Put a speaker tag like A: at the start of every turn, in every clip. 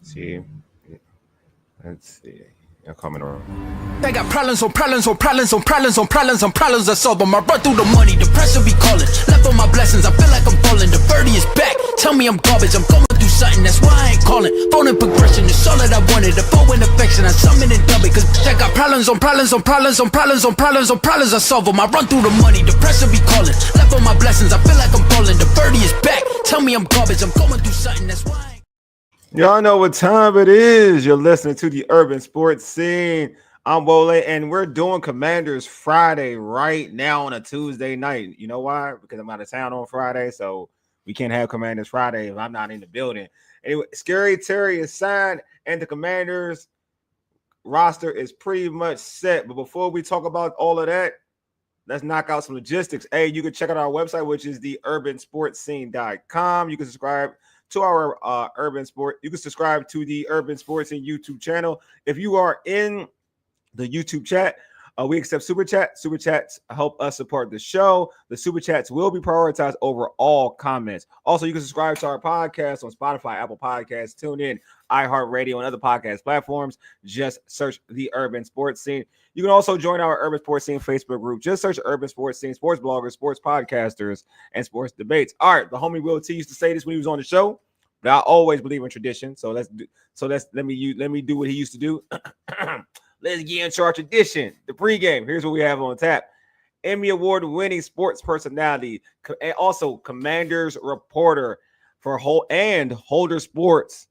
A: See, let's see. You're coming around.
B: They got problems on problems on problems on problems on problems on problems I solve them. I run through the money, the pressure be calling. Left on my blessings, I feel like I'm falling. The birdie is back, tell me I'm garbage. I'm going through something, that's why I ain't calling. Phone and progression, it's all that I wanted. The phone and affection, I summon and dub it. Cause they got problems on problems on problems on problems on problems on problems I solve them. I run through the money, the pressure be calling. Left on my blessings, I feel like I'm falling. The birdie is back, tell me I'm garbage. I'm going through something, that's why I ain't.
A: Y'all know what time it is. You're listening to the Urban Sports Scene. I'm Wole, and we're doing Commanders Friday right now on a Tuesday night. You know why? Because I'm out of town on Friday, so we can't have Commanders Friday if I'm not in the building. Anyway, Scary Terry is signed, and the Commanders roster is pretty much set. But before we talk about all of that, let's knock out some logistics. Hey, you can check out our website, which is the urbansportscene.com. You can subscribe to our Urban Sport. You can subscribe to the Urban Sports Scene YouTube channel. If you are in the YouTube chat, we accept super chat. Super chats help us support the show. The super chats will be prioritized over all comments. Also, you can subscribe to our podcast on Spotify, Apple Podcasts, TuneIn, iHeartRadio, and other podcast platforms. Just search the Urban Sports Scene. You can also join our Urban Sports Scene Facebook group. Just search Urban Sports Scene, sports bloggers, sports podcasters, and sports debates. All right, the homie Will T used to say this when he was on the show, but I always believe in tradition. So let me do what he used to do. Let's get into our tradition. The pregame. Here's what we have on tap. Emmy Award-winning sports personality and also Commanders reporter for Holder Sports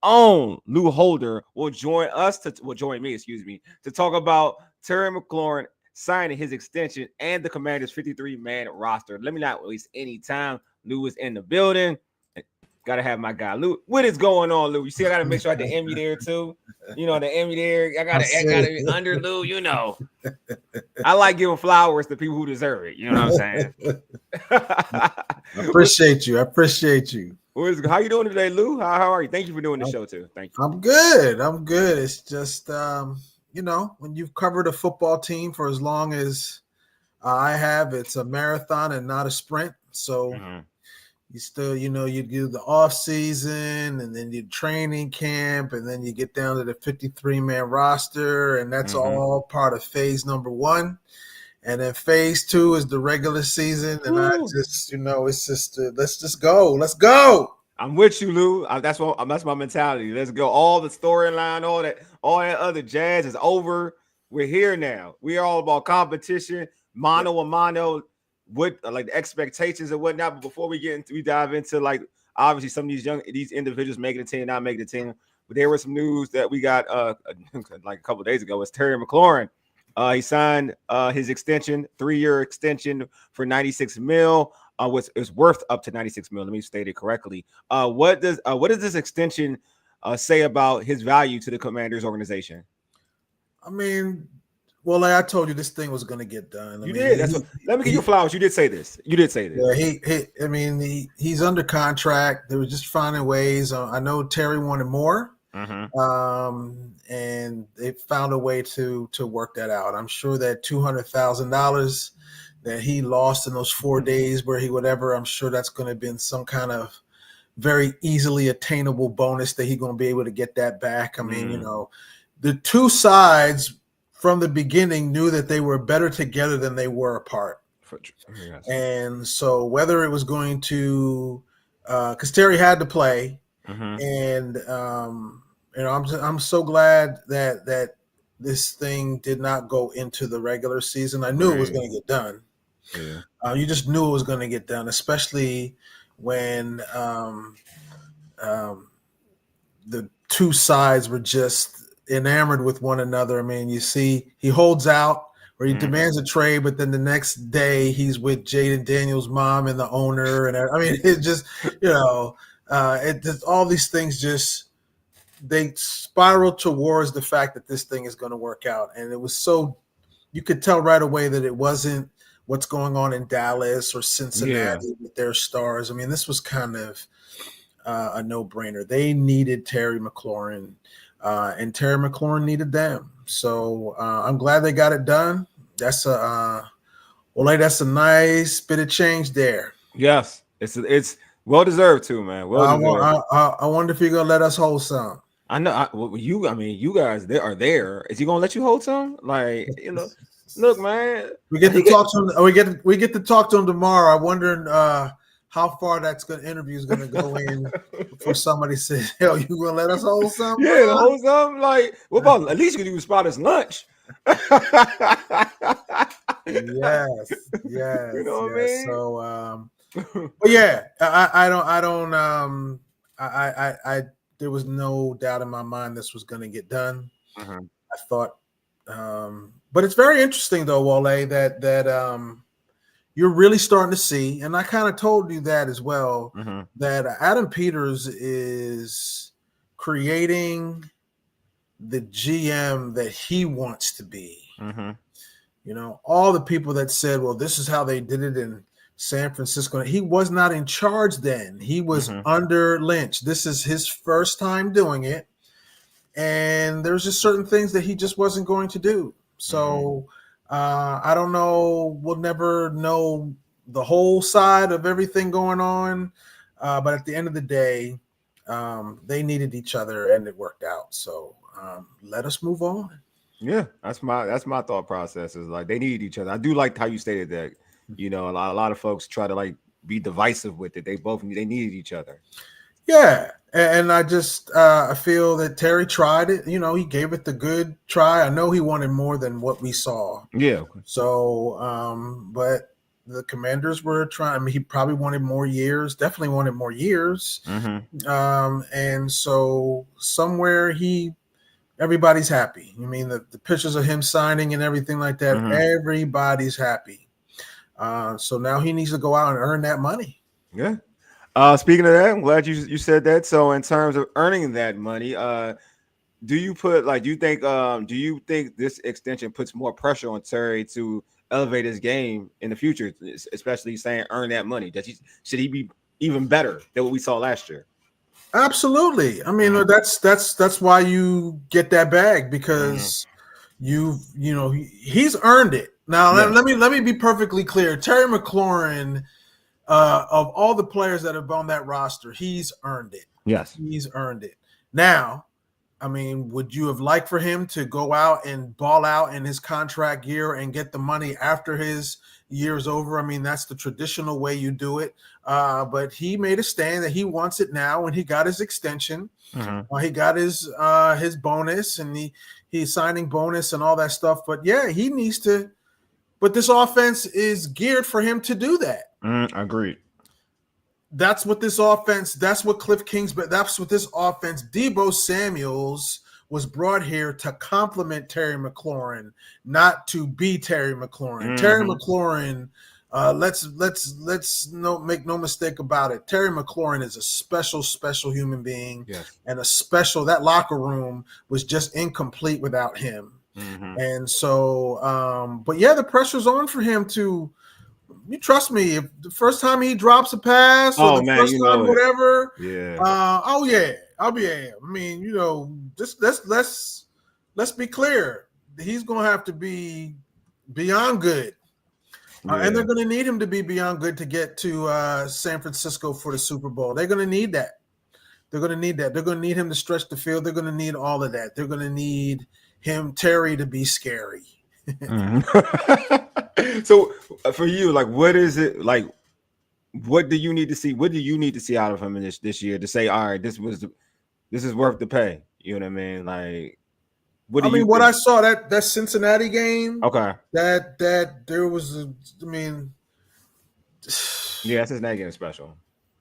A: own Lou Holder will join me to talk about Terry McLaurin signing his extension and the Commanders 53-man roster. Let me not waste any time. Lou is in the building. Gotta have my guy Lou. What is going on, Lou? You see, I gotta make sure I had the Emmy there too. You know, the Emmy there. I gotta be under Lou. You know, I like giving flowers to people who deserve it. You know what I'm saying?
C: I appreciate you.
A: How you doing today, Lou? How are you? Thank you for doing the show too. Thank you.
C: I'm good. It's just when you've covered a football team for as long as I have, it's a marathon and not a sprint. So. You still, you do the off season and then you training camp and then you get down to the 53-man roster, and that's all part of phase number 1. And then phase 2 is the regular season. And I just, it's just let's just go. Let's go.
A: I'm with you, Lou. That's my mentality. Let's go. All the storyline, all that other jazz is over. We're here now. We are all about competition, mano a mano. What like the expectations and whatnot, but before we dive into like obviously some of these individuals making the team, not making the team. But there was some news that we got like a couple of days ago. It's Terry McLaurin. He signed his extension, 3-year extension for $96 million. Was worth up to $96 million. Let me state it correctly. What does this extension say about his value to the Commanders organization?
C: I mean, well, like I told you, this thing was going to get done.
A: Let me give you flowers. You did say this.
C: Yeah, he's under contract. They were just finding ways. I know Terry wanted more, and they found a way to work that out. I'm sure that $200,000 that he lost in those 4 days where he I'm sure that's going to have been some kind of very easily attainable bonus that he's going to be able to get that back. I mean, the two sides from the beginning knew that they were better together than they were apart. Yes. And so whether it was going to, because Terry had to play, and I'm so glad that this thing did not go into the regular season. I knew it was going to get done. Yeah. You just knew it was going to get done, especially when the two sides were just enamored with one another. I mean, you see, he holds out where he demands a trade, but then the next day he's with Jaden Daniels' mom and the owner, and I mean, it just, it just, all these things just they spiral towards the fact that this thing is going to work out, and it was so you could tell right away that it wasn't what's going on in Dallas or Cincinnati with their stars. I mean, this was kind of a no-brainer. They needed Terry McLaurin. And Terry McLaurin needed them. So I'm glad they got it done. That's a nice bit of change there.
A: Yes, it's Well deserved too, man. Well deserved.
C: I wonder if you're gonna let us hold some.
A: I know. I mean, you guys they are there. Is he gonna let you hold some? Like, look, man.
C: We get to talk to him. We get to talk to him tomorrow. I'm wondering how far interview is gonna go in before somebody says, "Hell, you gonna let us hold some?"
A: Yeah, hold some. Like, what about at least you can spot us lunch?
C: Yes.
A: You know what I mean?
C: So, but yeah, I there was no doubt in my mind this was going to get done.
A: Mm-hmm.
C: I thought, but it's very interesting though, Wole, that you're really starting to see, and I kind of told you that as well, that Adam Peters is creating the GM that he wants to be. You know, all the people that said, well, this is how they did it in San Francisco. He was not in charge then. He was under Lynch. This is his first time doing it. And there's just certain things that he just wasn't going to do. So I don't know. We'll never know the whole side of everything going on. But at the end of the day, they needed each other and it worked out. So let us move on.
A: Yeah, that's my thought process. Is like they need each other. I do like how you stated that. You know, a lot of folks try to like be divisive with it. They needed each other.
C: Yeah, and I just I feel that Terry tried it. You know, he gave it the good try. I know he wanted more than what we saw.
A: Yeah.
C: So, but the Commanders were trying. I mean, he probably wanted more years. Definitely wanted more years. And so somewhere everybody's happy. I mean, the pictures of him signing and everything like that, everybody's happy. So now he needs to go out and earn that money.
A: Yeah. Speaking of that, I'm glad you said that. So in terms of earning that money, do you think this extension puts more pressure on Terry to elevate his game in the future, especially saying earn that money? Should he be even better than what we saw last year?
C: Absolutely. I mean, that's why you get that bag, because he's earned it. Now let me be perfectly clear. Terry McLaurin, of all the players that have on that roster, he's earned it.
A: Yes,
C: he's earned it. Now, I mean, would you have liked for him to go out and ball out in his contract year and get the money after his year's over? I mean, that's the traditional way you do it. But he made a stand that he wants it now, and he got his extension. He got his bonus, and he's signing bonus and all that stuff. But yeah, he needs to. But this offense is geared for him to do that.
A: Agreed.
C: That's what this offense. That's what Cliff Kingsbury. That's what this offense. Deebo Samuels was brought here to complement Terry McLaurin, not to be Terry McLaurin. Terry McLaurin. Let's make no mistake about it. Terry McLaurin is a special human being, and that locker room was just incomplete without him. And so, but yeah, the pressure's on for him to. You trust me, if the first time he drops a pass or first time whatever, I'll be I mean, just let's be clear. He's gonna have to be beyond good. And they're going to need him to be beyond good to get to San Francisco for the Super Bowl. They're going to need that. They're going to need that. They're going to need him to stretch the field. They're going to need all of that. They're going to need Terry, to be scary.
A: So for you, like, what is it like? What do you need to see? What do you need to see out of him in this year to say, all right, this is worth the pay? You know what I mean? Like, what
C: I saw that Cincinnati game.
A: Okay.
C: That there was
A: Cincinnati game is special.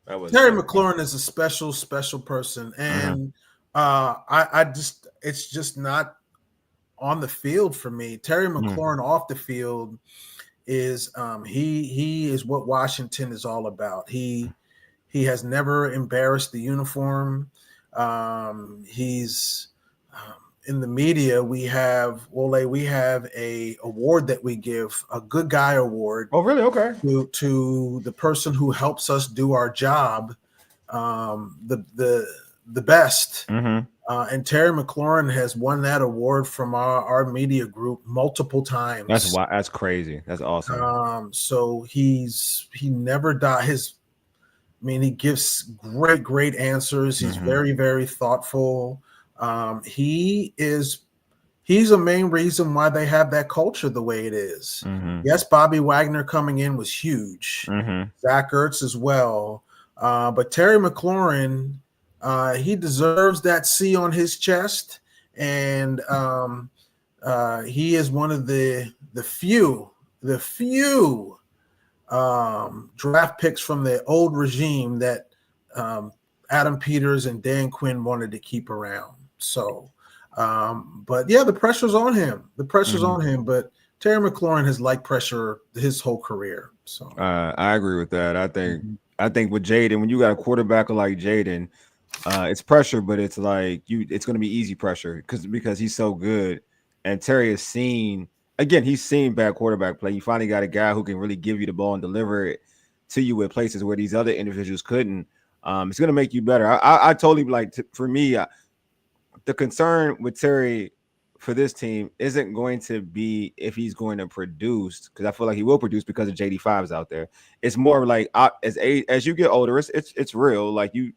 A: That was
C: Terry McLaurin is a special person, and it's just not on the field for me. Terry McLaurin off the field is he is what Washington is all about. He has never embarrassed the uniform. He's in the media, we have a award that we give, a good guy award.
A: Oh, really? Okay.
C: To the person who helps us do our job, the best. And Terry McLaurin has won that award from our media group multiple times.
A: That's crazy. That's awesome.
C: So he never died. I mean, he gives great answers. He's very, very thoughtful. He's a main reason why they have that culture the way it is. Yes, Bobby Wagner coming in was huge. Zach Ertz as well. But Terry McLaurin, he deserves that C on his chest. And he is one of the few draft picks from the old regime that Adam Peters and Dan Quinn wanted to keep around. So, but yeah, the pressure's on him. But Terry McLaurin has liked pressure his whole career. So
A: I agree with that. I think with Jaden, when you got a quarterback like Jaden, it's pressure, but it's like it's going to be easy pressure because he's so good. And Terry has seen bad quarterback play. You finally got a guy who can really give you the ball and deliver it to you in places where these other individuals couldn't. It's going to make you better. I totally for me, the concern with Terry for this team isn't going to be if he's going to produce, because I feel like he will produce because of JD5s out there. It's more like as you get older, it's real. Like you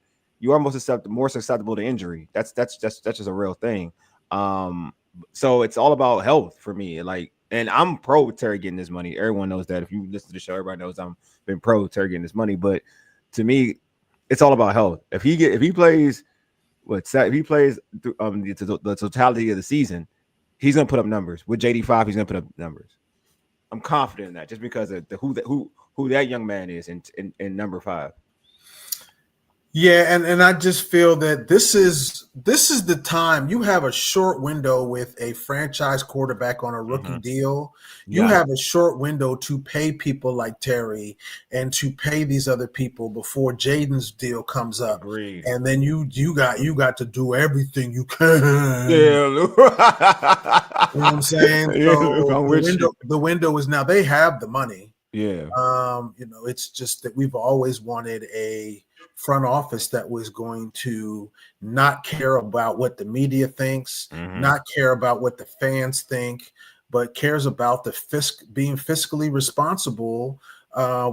A: are more susceptible to injury. That's just a real thing. So it's all about health for me. And I'm pro Terry getting this money. Everyone knows that. If you listen to the show, everybody knows I'm been pro Terry getting this money. But to me, it's all about health. If he plays the totality of the season, he's gonna put up numbers. With JD5, he's gonna put up numbers. I'm confident in that just because of who that young man is in number 5.
C: Yeah, and I just feel that this is the time. You have a short window with a franchise quarterback on a rookie deal. You have a short window to pay people like Terry and to pay these other people before Jaden's deal comes up.
A: Agreed.
C: And then you got to do everything you can.
A: Yeah,
C: you know what I'm saying? So the window is now. They have the money.
A: Yeah.
C: It's just that we've always wanted a front office that was going to not care about what the media thinks, not care about what the fans think, but cares about being fiscally responsible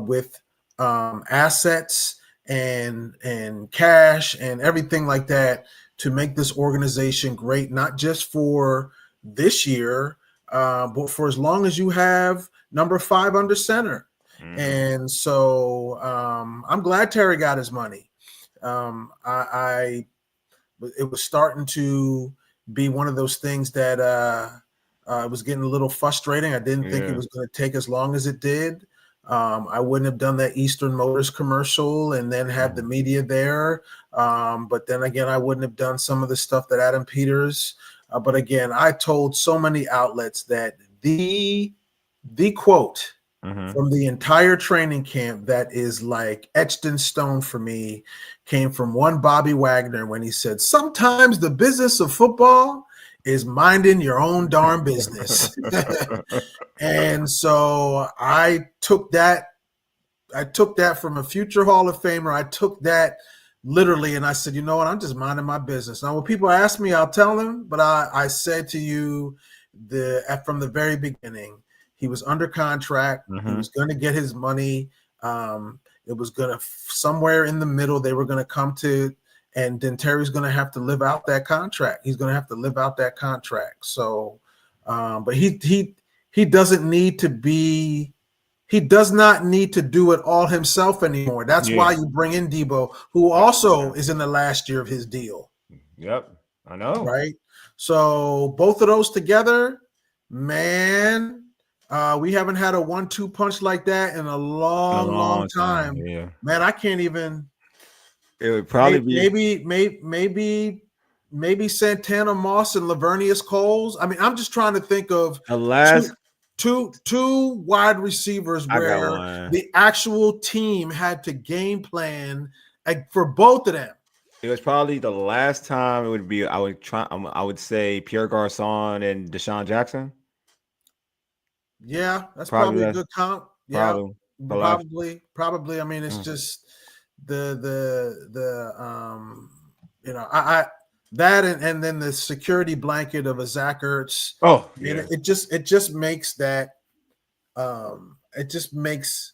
C: with assets and cash and everything like that to make this organization great, not just for this year, but for as long as you have number 5 under center. And so I'm glad Terry got his money. It was starting to be one of those things that was getting a little frustrating. I didn't think it was going to take as long as it did. I wouldn't have done that Eastern Motors commercial and then have the media there. But then again, I wouldn't have done some of the stuff that Adam Peters. But again, I told so many outlets that the quote from the entire training camp that is like etched in stone for me came from one Bobby Wagner when he said, "Sometimes the business of football is minding your own darn business." And so I took that from a future Hall of Famer. I took that literally, and I said, you know what? I'm just minding my business. Now, when people ask me, I'll tell them. But I said to you from the very beginning, he was under contract. He was going to get his money. It was going to somewhere in the middle. They were going to come to, and then Terry's going to have to live out that contract. He's going to have to live out that contract. So, but he doesn't need to be. He does not need to do it all himself anymore. That's why you bring in Debo, who also is in the last year of his deal.
A: Yep, I know.
C: Right. So both of those together, man. We haven't had a 1-2 punch like that in a long time.
A: Yeah.
C: Man, I can't even.
A: It would probably be
C: maybe Santana Moss and Lavernius Coles. I mean, I'm just trying to think of
A: the last
C: two wide receivers where the actual team had to game plan for both of them.
A: It was probably the last time it would be. I would say Pierre Garçon and Deshaun Jackson.
C: Yeah, that's probably a good comp. Yeah, probably. I mean, it's just that and then the security blanket of a Zach Ertz.
A: Oh, yeah.
C: It just makes that it just makes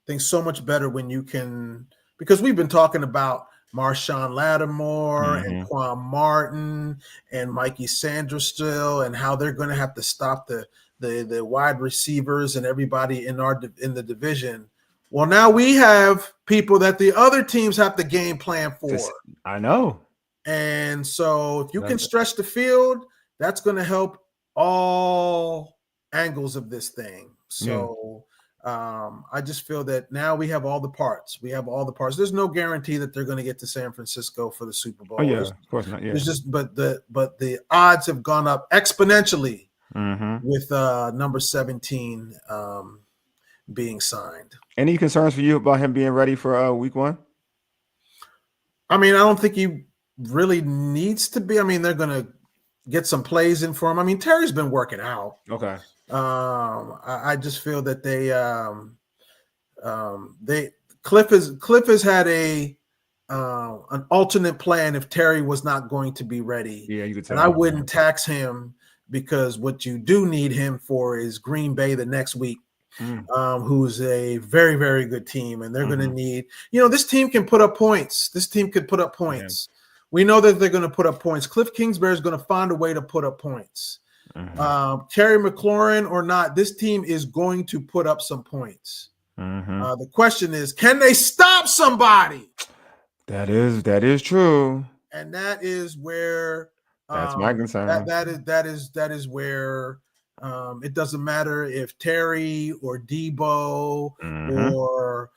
C: things so much better when you can because we've been talking about Marshawn Lattimore and
A: Mm-hmm.
C: Quan Martin and Mikey Sanders still, and how they're going to have to stop the wide receivers and everybody in the division. Well, now we have people that the other teams have to game plan for.
A: I know.
C: And so if you can stretch the field, that's going to help all angles of this thing. So I just feel that now we have all the parts. There's no guarantee that they're going to get to San Francisco for the Super Bowl.
A: Oh yeah, of course not. Yeah.
C: There's just but the odds have gone up exponentially with number 17 being signed.
A: Any concerns for you about him being ready for week 1?
C: I mean, I don't think he really needs to be. I mean, they're going to get some plays in for him. I mean, Terry's been working out.
A: Okay.
C: I just feel that Cliff has had an alternate plan if Terry was not going to be ready.
A: Yeah, you could tell.
C: And I wouldn't tax him, because what you do need him for is Green Bay the next week. Who's a very, very good team, and they're going to need, this team can put up points. This team could put up points. Yeah. We know that they're going to put up points. Cliff Kingsbury is going to find a way to put up points. Terry McLaurin or not, this team is going to put up some points. The question is, can they stop somebody?
A: That is true.
C: And that is where
A: that's my concern.
C: That is where it doesn't matter if Terry or Debo or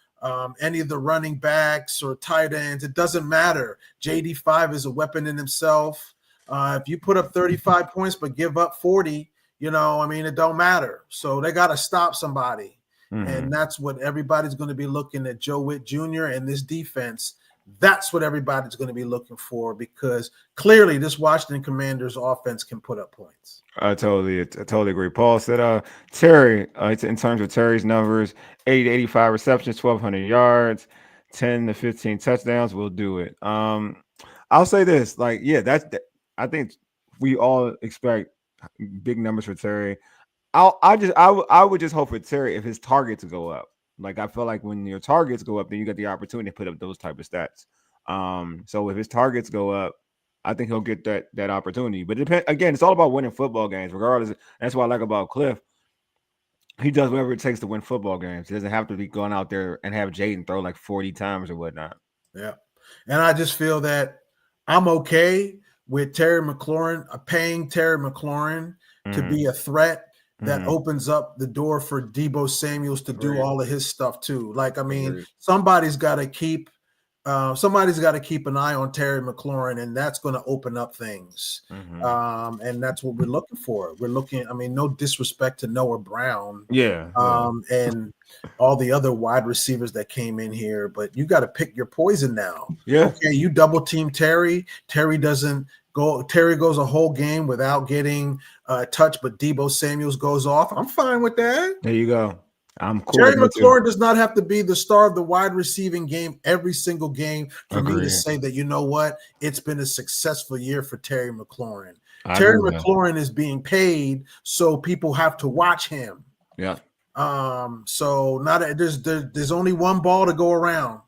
C: any of the running backs or tight ends. It doesn't matter. JD5 is a weapon in himself. If you put up 35 points but give up 40, it don't matter. So they got to stop somebody. And that's what everybody's going to be looking at. Joe Witt Jr. and this defense. That's what everybody's going to be looking for, because clearly this Washington Commanders offense can put up points.
A: I totally agree. Paul said, Terry, in terms of Terry's numbers, 80 to 85 receptions, 1,200 yards, 10 to 15 touchdowns. We'll do it. I'll say this, I think we all expect big numbers for Terry. I would just hope for Terry if his targets go up. Like, I feel like when your targets go up, then you get the opportunity to put up those type of stats. So if his targets go up, I think he'll get that opportunity. But again, it's all about winning football games, regardless. That's what I like about Cliff. He does whatever it takes to win football games. He doesn't have to be going out there and have Jaden throw like 40 times or whatnot.
C: Yeah. And I just feel that I'm okay with Terry McLaurin, paying Terry McLaurin to be a threat that opens up the door for Debo Samuels to do all of his stuff too. Like, I mean, somebody's got to keep an eye on Terry McLaurin, and that's going to open up things. And that's what we're looking for. No disrespect to Noah Brown. And all the other wide receivers that came in here, but you got to pick your poison now.
A: Yeah.
C: Okay, you double team Terry. Terry goes a whole game without getting a touch, but Debo Samuels goes off. I'm fine with that.
A: There you go. I'm cool.
C: Terry McLaurin does not have to be the star of the wide receiving game every single game for me to say that, you know what, it's been a successful year for Terry McLaurin. Terry McLaurin is being paid, so people have to watch him.
A: Yeah.
C: So there's only one ball to go around.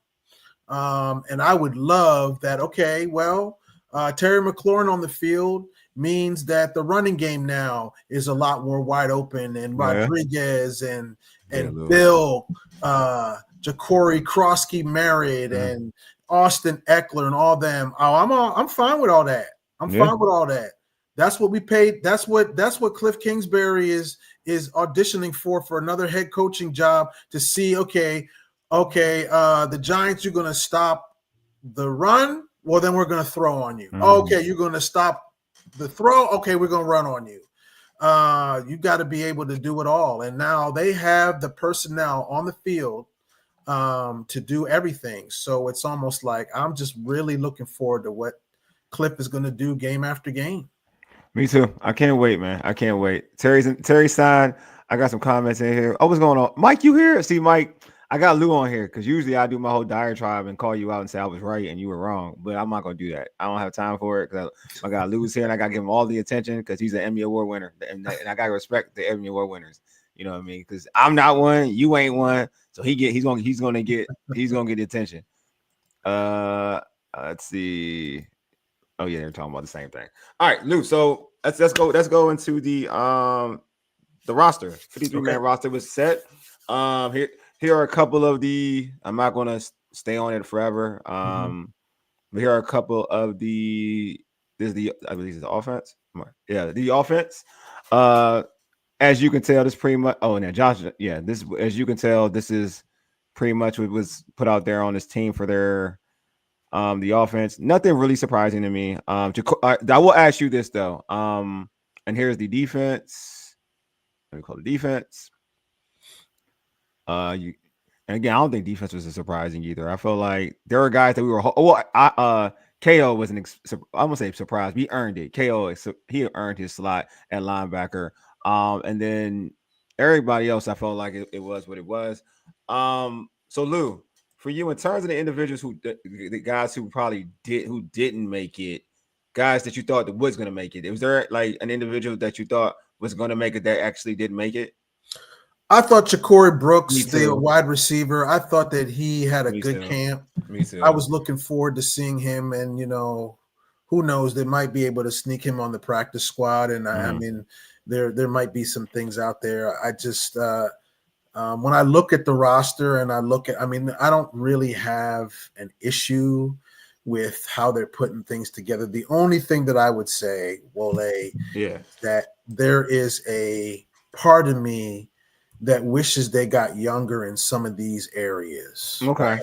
C: And I would love that. Okay, well, Terry McLaurin on the field means that the running game now is a lot more wide open, and Rodriguez and Bill, Ja'Cory Krosky Merritt and Austin Eckler and all them. I'm fine with all that. I'm fine with all that. That's what we paid. That's what Cliff Kingsbury is auditioning for another head coaching job, to see, okay, the Giants, you're going to stop the run. Well, then we're going to throw on you. Okay, you're going to stop the throw. Okay, we're going to run on you. You got to be able to do it all. And now they have the personnel on the field to do everything. So it's almost like I'm just really looking forward to what Cliff is going to do game after game.
A: Me too. I can't wait, man. I can't wait. Terry signed. I got some comments in here. Oh, what's going on? Mike, you here? See, Mike, I got Lou on here because usually I do my whole diatribe and call you out and say I was right and you were wrong. But I'm not going to do that. I don't have time for it because I got Lou's here and I got to give him all the attention because he's an Emmy Award winner. And I got to respect the Emmy Award winners. You know what I mean? Because I'm not one. You ain't one. So he's going to get the attention. Let's see. Oh yeah, they're talking about the same thing. All right, Lou. So let's go into the roster. 53-man
C: Okay.
A: roster was set. Here are a couple of the. I'm not gonna stay on it forever.
C: Mhm.
A: But here are a couple of the. This is the I believe it's the offense. Yeah, the offense. Uh, as you can tell, this pretty much. Oh, and then Josh. Yeah, this as you can tell, this is pretty much what was put out there on this team for their the offense. Nothing really surprising to me. I will ask you this though. And here's the defense. Let me call it defense. You and again, I don't think defense was surprising either. I feel like there were guys that we were. Well, KO wasn't. I'm gonna say surprised. He earned it. He earned his slot at linebacker. And then everybody else, I felt like it was what it was. So Lou, for you, in terms of the individuals the guys who didn't make it, guys that you thought that was gonna make it, was there like an individual that you thought was gonna make it that actually didn't make it?
C: I thought Ja'Cory
A: Me
C: Brooks, the
A: too.
C: wide receiver, I thought that he had a
A: Me
C: good
A: too.
C: camp.
A: Me
C: I
A: too.
C: was looking forward to seeing him, and who knows? They might be able to sneak him on the practice squad, and I
A: Mhm.
C: mean, there might be some things out there. I just when I look at the roster and I mean, I don't really have an issue with how they're putting things together. The only thing that I would say, Wole,
A: Yeah.
C: that there is a part of me that wishes they got younger in some of these areas.
A: Okay.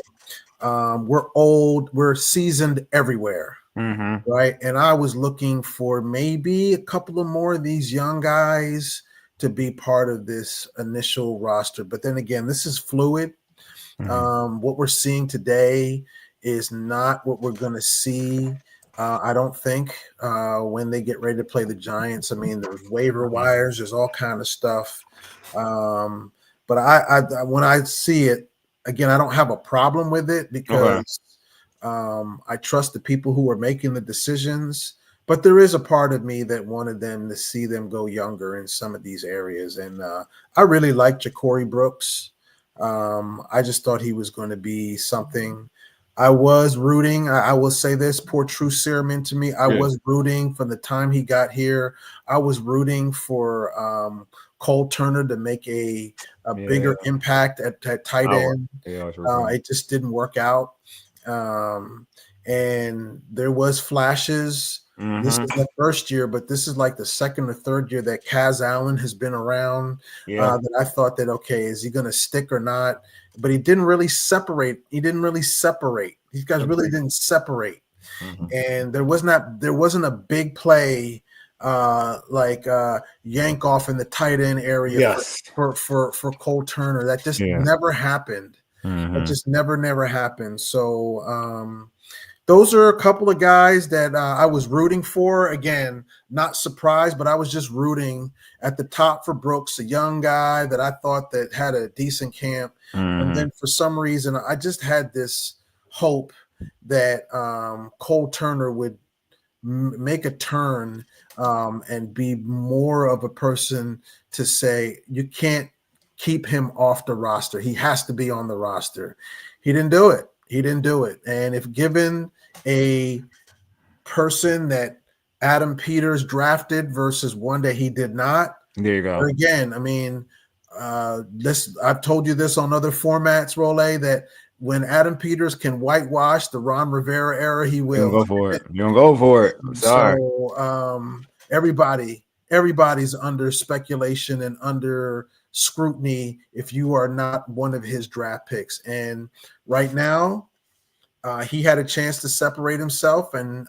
C: We're old, we're seasoned everywhere,
A: Mm-hmm.
C: right? And I was looking for maybe a couple of more of these young guys to be part of this initial roster. But then again, this is fluid. What we're seeing today is not what we're going to see. I don't think when they get ready to play the Giants. I mean, there's waiver wires, there's all kind of stuff. But when I see it again, I don't have a problem with it
A: Okay.
C: because I trust the people who are making the decisions. But there is a part of me that wanted them to see them go younger in some of these areas, and I really like Ja'Cory Brooks. I just thought he was going to be something. I was rooting. I will say this: pour true serum into me. I
A: Yeah.
C: was rooting from the time he got here. I was rooting for Cole Turner to make a
A: Yeah.
C: bigger impact at tight
A: I was.
C: end.
A: Yeah, I was rooting.
C: It just didn't work out. And there was flashes. This
A: Mm-hmm.
C: is the first year, but this is like the second or third year that Kaz Allen has been around.
A: Yeah.
C: That I thought that okay, is he going to stick or not? But he didn't really separate. He didn't really separate. These guys really
A: Agreed.
C: didn't separate,
A: Mm-hmm.
C: and there wasn't a big play like yank off in the tight end area
A: Yes.
C: for Cole Turner. That just
A: Yeah.
C: never happened. It
A: Mm-hmm.
C: just never happened. So those are a couple of guys that I was rooting for. Again, not surprised, but I was just rooting at the top for Brooks, a young guy that I thought that had a decent camp. And
A: Mm-hmm.
C: then for some reason, I just had this hope that Cole Turner would make a turn and be more of a person to say you can't keep him off the roster. He has to be on the roster. He didn't do it. He didn't do it. And if given a person that Adam Peters drafted versus one that he did not,
A: There you go.
C: again, I mean, I've told you this on other formats, Role, that when Adam Peters can whitewash the Ron Rivera era, he
A: You don't
C: will.
A: go for it. You don't go for it. I'm sorry.
C: So everybody's under speculation and under scrutiny if you are not one of his draft picks. And right now, he had a chance to separate himself and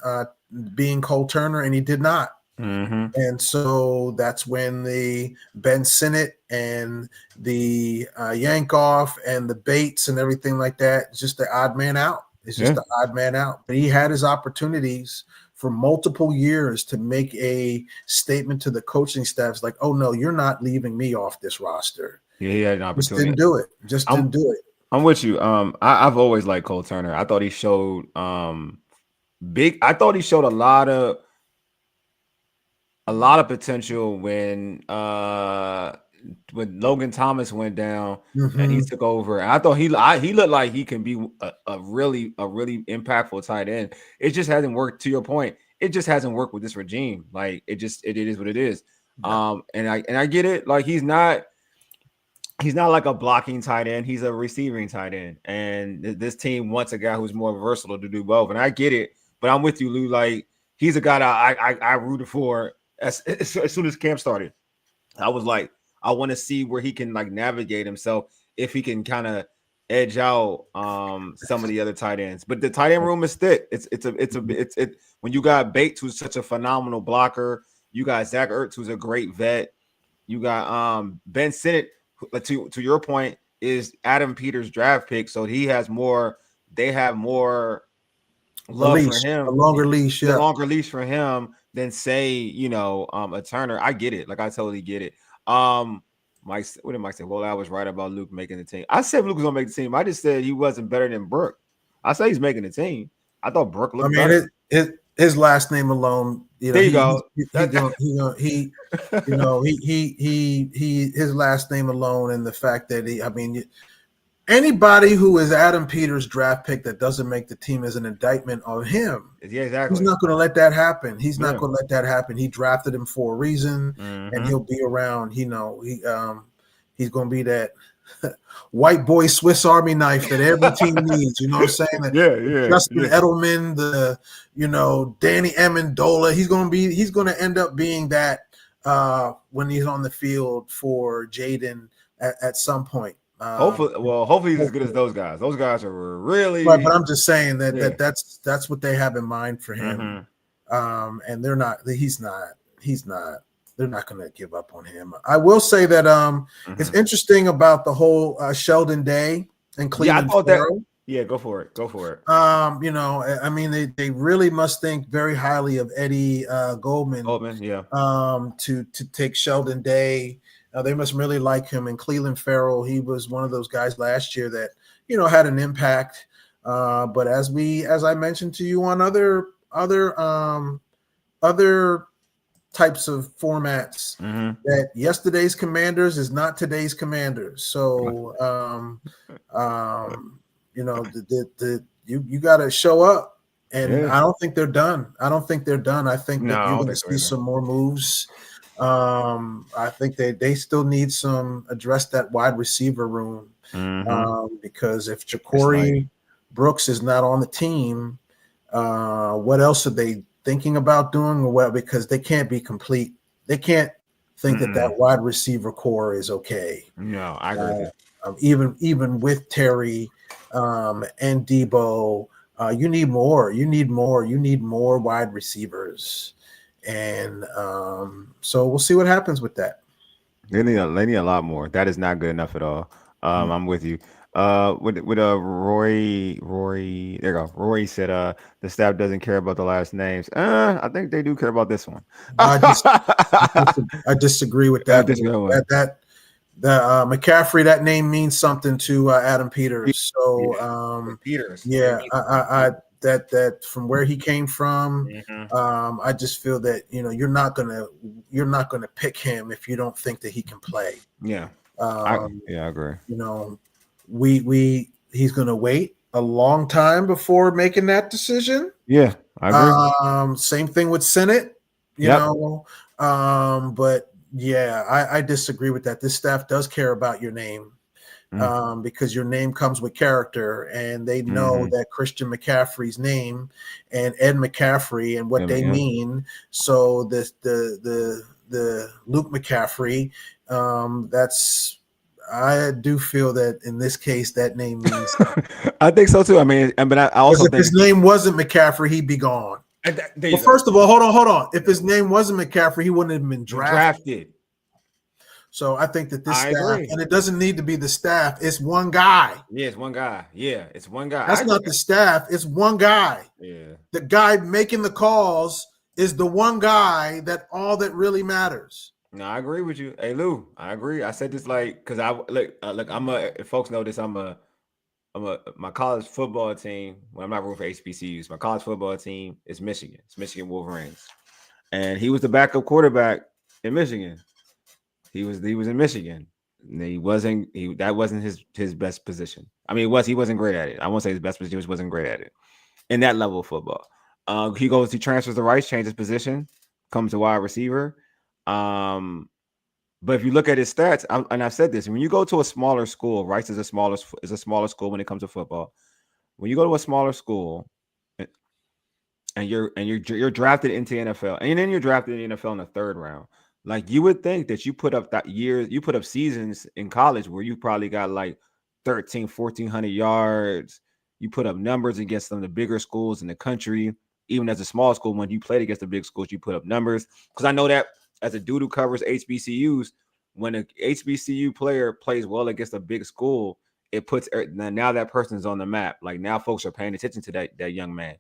C: being Cole Turner, and he did not.
A: Mm-hmm.
C: And so that's when the Ben Sinnott and the Yankoff and the Bates and everything like that, it's just the odd man out. It's just the odd man out. But he had his opportunities for multiple years to make a statement to the coaching staffs like, oh, no, you're not leaving me off this roster.
A: Yeah, he had an
C: Just
A: opportunity.
C: didn't do it. Just didn't do it.
A: I'm with you. I've always liked Cole Turner. I thought he showed I thought he showed a lot of potential when when Logan Thomas went down and he
C: Mm-hmm.
A: took over, and I thought he looked like he can be a really impactful tight end. It just hasn't worked. To your point, it just hasn't worked with this regime. Like it is what it is.
C: Yeah.
A: And I get it. Like he's not like a blocking tight end. He's a receiving tight end, and this team wants a guy who's more versatile to do both. And I get it, but I'm with you, Lou. Like he's a guy that I rooted for as soon as camp started. I was like, I want to see where he can like navigate himself, if he can kind of edge out some of the other tight ends. But the tight end room is thick. It's when you got Bates, who's such a phenomenal blocker, you got Zach Ertz, who's a great vet, you got Ben Sinnott, to your point, is Adam Peters' draft pick, so he has more. They have more love for him,
C: a longer leash,
A: a longer leash for him than say, a Turner. I get it. Like I totally get it. Mike, what did Mike say? Well, I was right about Luke making the team. I said Luke was gonna make the team. I just said he wasn't better than Brooke. I say he's making the team. I thought Brooke looked better.
C: His last name alone,
A: there you go.
C: His last name alone, and the fact that anybody who is Adam Peters' draft pick that doesn't make the team is an indictment on him.
A: Yeah, exactly.
C: He's not going to let that happen. He's not going to let that happen. He drafted him for a reason, and he'll be around. He's going to be that white boy Swiss Army knife that every team needs. You know what I'm saying? Justin Edelman, Danny Amendola. He's going to end up being that when he's on the field for Jaden at some point.
A: Hopefully he's as good as those guys. Those guys are really
C: right, but I'm just saying that's what they have in mind for him. And they're not. He's not. They're not going to give up on him. I will say that it's interesting about the whole Sheldon Day and Cleveland.
A: Yeah, I thought that. Yeah, go for it.
C: They really must think very highly of Eddie Goldman. To take Sheldon Day. They must really like him. And Cleveland Farrell, he was one of those guys last year that had an impact. But as I mentioned to you on other types of formats, that yesterday's Commanders is not today's Commanders. So you got to show up. And I don't think they're done. I think that you're going to see some more moves. I think they still need some address that wide receiver room because if Ja'Cory Brooks is not on the team, what else are they thinking about doing? Or what? Because they can't be complete. They can't think that wide receiver core is okay.
A: No, I agree.
C: Even with Terry and Debo, you need more. You need more wide receivers. And so we'll see what happens with that.
A: They need a lot more. That is not good enough at all. I'm with you. With Roy, there you go. Roy said the staff doesn't care about the last names. I think they do care about this one.
C: I disagree with that. That McCaffrey, that name means something to Adam Peters. So
A: Peters.
C: I that from where he came from, I just feel that you're not gonna pick him if you don't think that he can play. I agree. He's gonna wait a long time before making that decision.
A: Yeah, I agree.
C: Same thing with Senate, but yeah, I disagree with that. This staff does care about your name. Because your name comes with character, and they know that Christian McCaffrey's name and Ed McCaffrey and what they mean. So the Luke McCaffrey, I do feel that in this case that name means.
A: I think so too. I mean, but I also think
C: his name wasn't McCaffrey, he'd be gone. Well, first of all, hold on. If his name wasn't McCaffrey, he wouldn't have been drafted. So I think that this staff, and it doesn't need to be the staff, it's one guy.
A: Yeah, it's one guy.
C: That's not the staff, it's one guy.
A: Yeah.
C: The guy making the calls is the one guy that really matters.
A: No, I agree with you. Hey Lou, I agree. I said this because if folks know this, my college football team. Well, I'm not rooting for HBCUs. My college football team is Michigan. It's Michigan Wolverines. And he was the backup quarterback in Michigan. He was in Michigan. That wasn't his best position. I mean, he wasn't great at it. I won't say his best position, he wasn't great at it in that level of football. He transfers to Rice, changes position, comes to wide receiver. But if you look at his stats, and I've said this, when you go to a smaller school, Rice is a smaller school when it comes to football. When you go to a smaller school, and you're drafted into the NFL, and then you're drafted in the NFL in the third round. Like you would think that you put up seasons in college where you probably got like 1,400 yards. You put up numbers against some of the bigger schools in the country. Even as a small school, when you played against the big schools, you put up numbers. Because I know that as a dude who covers HBCUs, when an HBCU player plays well against a big school, it puts now that person's on the map. Like now folks are paying attention to that young man.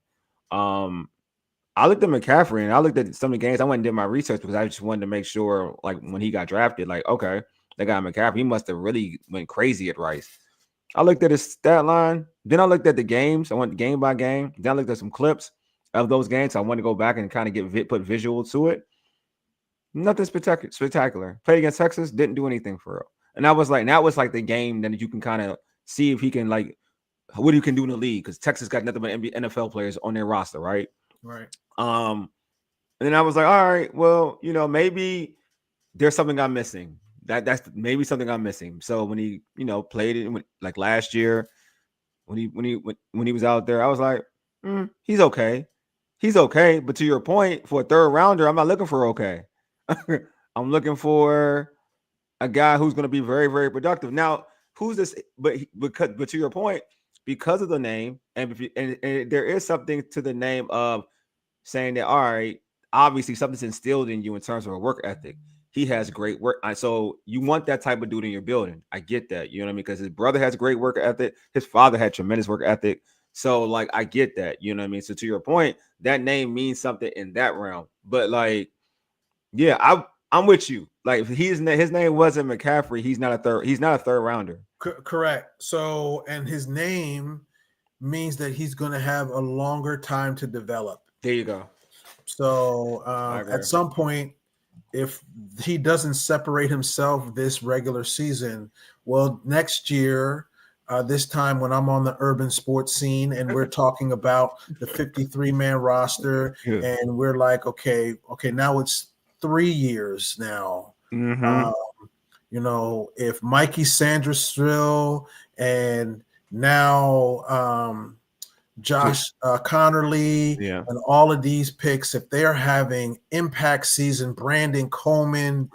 A: I looked at McCaffrey and I looked at some of the games. I went and did my research because I just wanted to make sure, like when he got drafted, like, okay, that guy McCaffrey, he must have really went crazy at Rice. I looked at his stat line. Then I looked at the games. I went game by game. Then I looked at some clips of those games. So I wanted to go back and kind of put visual to it. Nothing spectacular. Played against Texas, didn't do anything for real. And that was like the game that you can kind of see if he can, like, what he can do in the league, because Texas got nothing but NFL players on their roster, right?
C: Right.
A: And then I was like, all right, well, maybe there's something I'm missing. That's maybe something I'm missing. So when he, played it like last year, when he was out there, I was like, he's okay. He's okay. But to your point, for a third rounder, I'm not looking for okay. I'm looking for a guy who's going to be very, very productive. Now, who's this? But to your point, because of the name, and there is something to the name of saying that, all right, obviously something's instilled in you in terms of a work ethic. He has great work. So you want that type of dude in your building. I get that. You know what I mean? Because his brother has great work ethic. His father had tremendous work ethic. So, like, I get that. You know what I mean? So to your point, that name means something in that realm. But, like, yeah, I'm with you. Like, if his name wasn't McCaffrey, he's not a third rounder.
C: Correct. So, and his name means that he's going to have a longer time to develop.
A: There you go.
C: So at some point, if he doesn't separate himself this regular season, well, next year, this time when I'm on the urban sports scene and we're talking about the 53-man roster, and we're like, okay, now it's 3 years now.
A: Mm-hmm.
C: If Mikey Sanderstrill and now Josh Connerly and all of these picks, if they're having impact season, Brandon Coleman,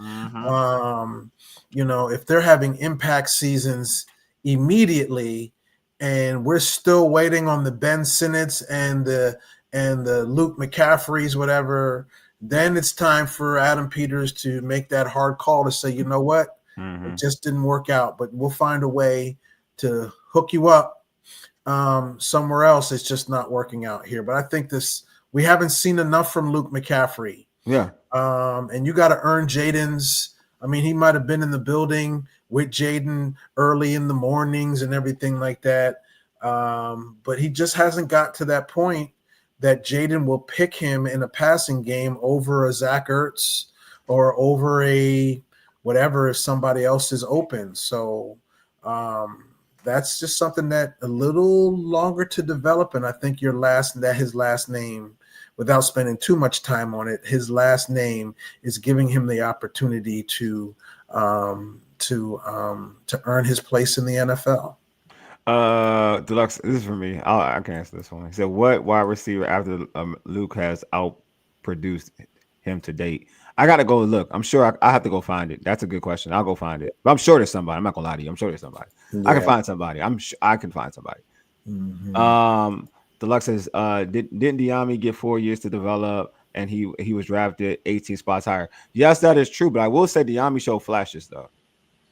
C: if they're having impact seasons immediately, and we're still waiting on the Ben Sinnotts and the Luke McCaffreys, whatever, then it's time for Adam Peters to make that hard call to say, you know what, it just didn't work out, but we'll find a way to hook you up somewhere else. It's just not working out here. But I think we haven't seen enough from Luke McCaffrey.
A: Yeah.
C: And you got to earn Jaden's. I mean, he might have been in the building with Jaden early in the mornings and everything like that. But he just hasn't got to that point that Jaden will pick him in a passing game over a Zach Ertz or over a whatever if somebody else is open. So that's just something that a little longer to develop. And I think his last name, without spending too much time on it, his last name is giving him the opportunity to earn his place in the NFL.
A: Deluxe, this is for me. I can answer this one. He said, what wide receiver after Luke has outproduced him to date? I gotta go look. I'm sure I have to go find it. That's a good question. I'll go find it. But I'm sure there's somebody. I'm not gonna lie to you. I'm sure there's somebody. Yeah. I can find somebody. I can find somebody. Mm-hmm. Deluxe says, didn't Diami get 4 years to develop, and he was drafted 18 spots higher? Yes, that is true. But I will say Diami showed flashes though.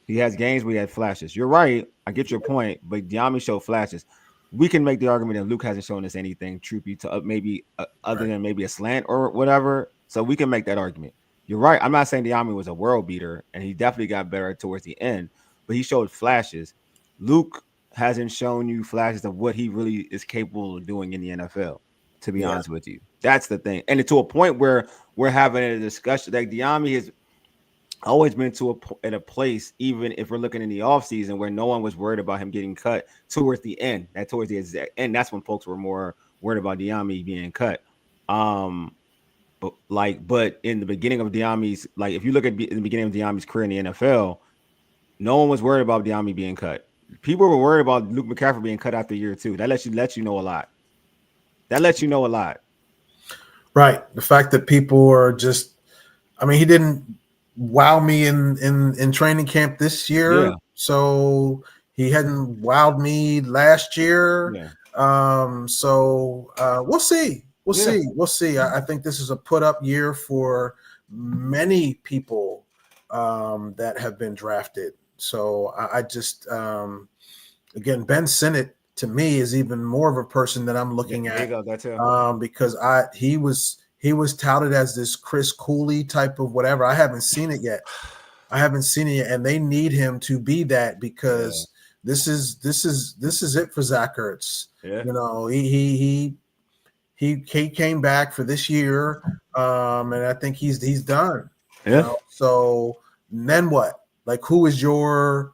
A: He has games where he had flashes. You're right. I get your point, but Diami showed flashes. We can make the argument that Luke hasn't shown us anything troopy to maybe other than maybe a slant or whatever. So we can make that argument. You're right. I'm not saying Diami was a world beater, and he definitely got better towards the end, but he showed flashes. Luke hasn't shown you flashes of what he really is capable of doing in the NFL, to be honest with you. That's the thing. And to a point where we're having a discussion, like Diami is, always been at a place, even if we're looking in the offseason, where no one was worried about him getting cut towards the end. Towards the exact end, that's when folks were more worried about Diami being cut. But in the beginning of Diami's, like if you look at in the beginning of Diami's career in the NFL, no one was worried about Diami being cut. People were worried about Luke McCaffrey being cut after year 2. That lets you know a lot.
C: Right. The fact that people are just, I mean, he didn't wow me in training camp this year.
A: Yeah.
C: So he hadn't wowed me last year.
A: Yeah.
C: So we'll see. We'll see. I think this is a put up year for many people that have been drafted. So I just, again, Ben Sinnott to me is even more of a person that I'm looking at because he was touted as this Chris Cooley type of whatever. I haven't seen it yet. And they need him to be that because this is it for Zach Ertz.
A: Yeah.
C: You know, he came back for this year, and I think he's done.
A: Yeah.
C: You know? So then what? Like, who is your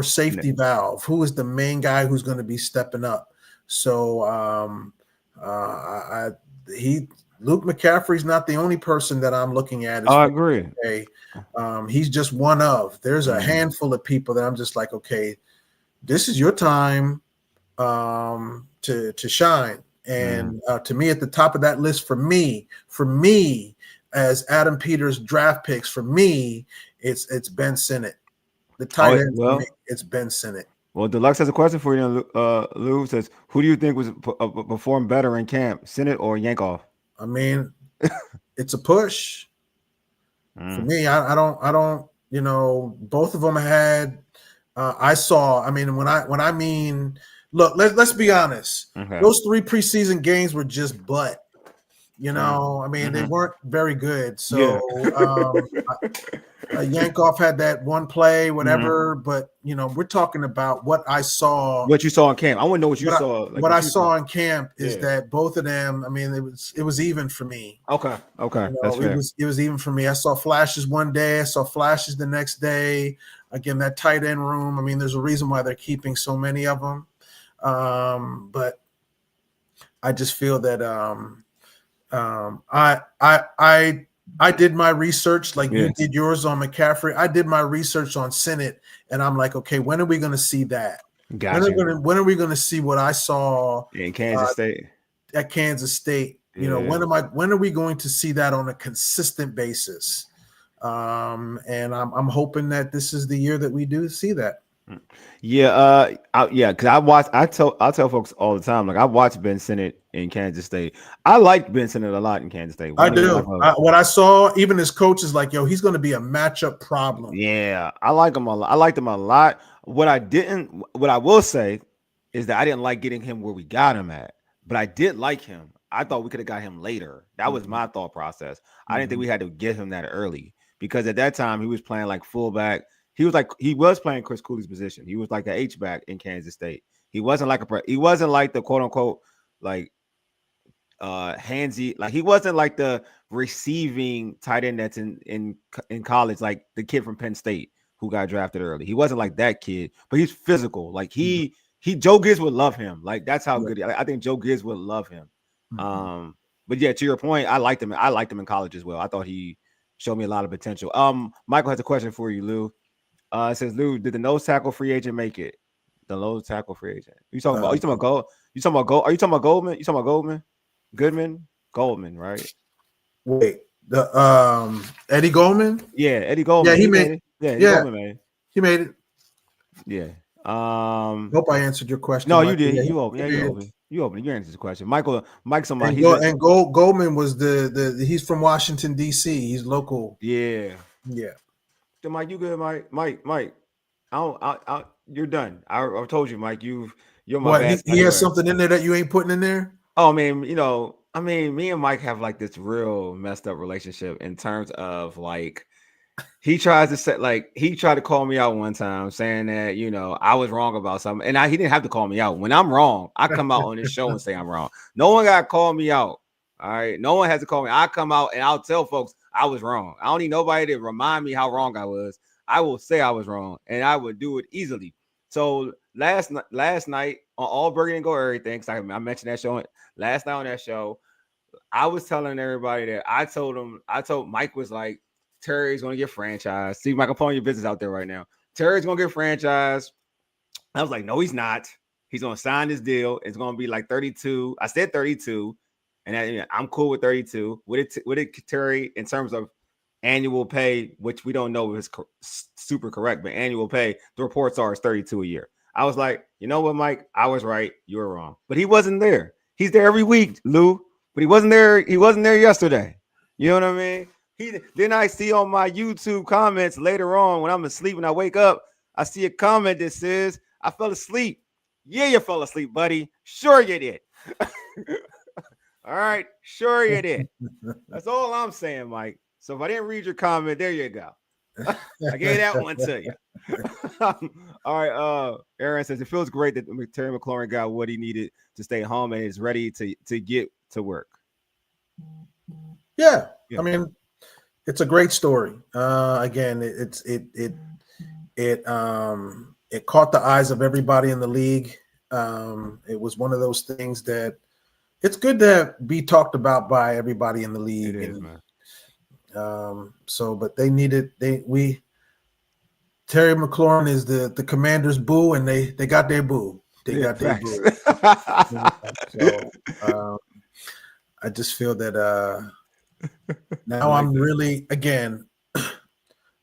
C: safety valve? Who is the main guy who's going to be stepping up? So Luke McCaffrey's not the only person that I'm looking at.
A: I agree.
C: He's just one of. There's a handful of people that I'm just like, okay, this is your time to shine. And to me, at the top of that list, for me, as Adam Peters draft picks, for me, it's Ben Sinnott. The tight end for me, it's Ben Sinnott.
A: Well, Deluxe has a question for you. Lou says, "Who do you think was performed better in camp, Sinnott or Yankoff?"
C: I mean, it's a push for me. I don't. You know, both of them had. I saw. I mean, when I mean, look, let's be honest. Okay. Those 3 preseason games were just butt. You know, I mean, they weren't very good. So Yankoff had that one play, whatever. But you know, we're talking about what I saw.
A: What you saw in camp. I want to know what you saw.
C: What I saw in camp is that both of them. I mean, it was even for me.
A: Okay.
C: You know, that's fair. It was even for me. I saw flashes one day. I saw flashes the next day. Again, that tight end room. I mean, there's a reason why they're keeping so many of them. But I just feel that I did my research like you did yours on McCaffrey. I did my research on Sinnott, and I'm like, okay, when are we going to see that?
A: Gotcha.
C: When are we going to see what I saw
A: in Kansas State?
C: At Kansas State, you know, when are we going to see that on a consistent basis? And I'm hoping that this is the year that we do see that.
A: Yeah, because I tell folks all the time, like I watched Ben Sinnott in Kansas State. I liked Ben Sinnott a lot in Kansas State.
C: I do. What I saw, even his coach is like, yo, he's going to be a matchup problem.
A: Yeah, I like him a lot. I liked him a lot. What I will say is that I didn't like getting him where we got him at, but I did like him. I thought we could have got him later. That was my thought process. I didn't think we had to get him that early because at that time he was playing like fullback. He was playing Chris Cooley's position. He was like an H-back in Kansas State. He wasn't like the quote unquote like handsy, like he wasn't like the receiving tight end that's in college, like the kid from Penn State who got drafted early. He wasn't like that kid, but he's physical. Like Joe Gibbs would love him. Like that's how good I think Joe Gibbs would love him. But yeah, to your point, I liked him in college as well. I thought he showed me a lot of potential. Michael has a question for you, Lou. It says, Lou, did the nose tackle free agent make it? The nose tackle free agent. You talking about Gold? You talking about Gold? Are you talking about Goldman? You talking about Goldman? Goldman, right?
C: Wait, the Eddie Goldman?
A: Yeah, Eddie Goldman.
C: Yeah, he made it.
A: Yeah, Goldman made it.
C: He made it.
A: Yeah.
C: Hope I answered your question.
A: No, you did. You opened. You answered the question. Mike's on my.
C: Goldman was he's from Washington D.C. He's local.
A: Yeah.
C: Yeah.
A: So Mike, you good, Mike? Mike. You're done. I told you, Mike. You're my bad.
C: He has something in there that you ain't putting in there?
A: Oh man, me and Mike have like this real messed up relationship in terms of like he tried to call me out one time saying that I was wrong about something, and he didn't have to call me out. When I'm wrong, I come out on this show and say I'm wrong. No one got to call me out. All right, no one has to call me. I come out and I'll tell folks I was wrong. I don't need nobody to remind me how wrong I was. I will say I was wrong, and I would do it easily. So last night on All Burger and Go Everything, I mentioned that show last night on that show. I was telling everybody that I told Mike was like, Terry's gonna get franchised. See, Mike, I'm pulling your business out there right now. Terry's gonna get franchised. I was like, no, he's not. He's gonna sign this deal. It's gonna be like 32. I said 32, and I'm cool with 32. With it, Terry, in terms of annual pay, which we don't know is super correct, but annual pay, the reports are it's 32 a year. I was like, you know what, Mike? I was right. You were wrong. But he wasn't there. He's there every week, Lou. But he wasn't there. He wasn't there yesterday. You know what I mean? Then I see on my YouTube comments later on when I'm asleep and I wake up, I see a comment that says, I fell asleep. Yeah, you fell asleep, buddy. Sure you did. All right. Sure you did. That's all I'm saying, Mike. So if I didn't read your comment, there you go. I gave that one to you. All right. Aaron says it feels great that Terry McLaurin got what he needed to stay home and is ready to get to work.
C: Yeah. I mean, it's a great story. Again, it caught the eyes of everybody in the league. It was one of those things that it's good to be talked about by everybody in the league.
A: It is, man.
C: But they needed Terry McLaurin is the Commanders' boo, and they got their boo. They got their boo. So I just feel that now I'm really, again,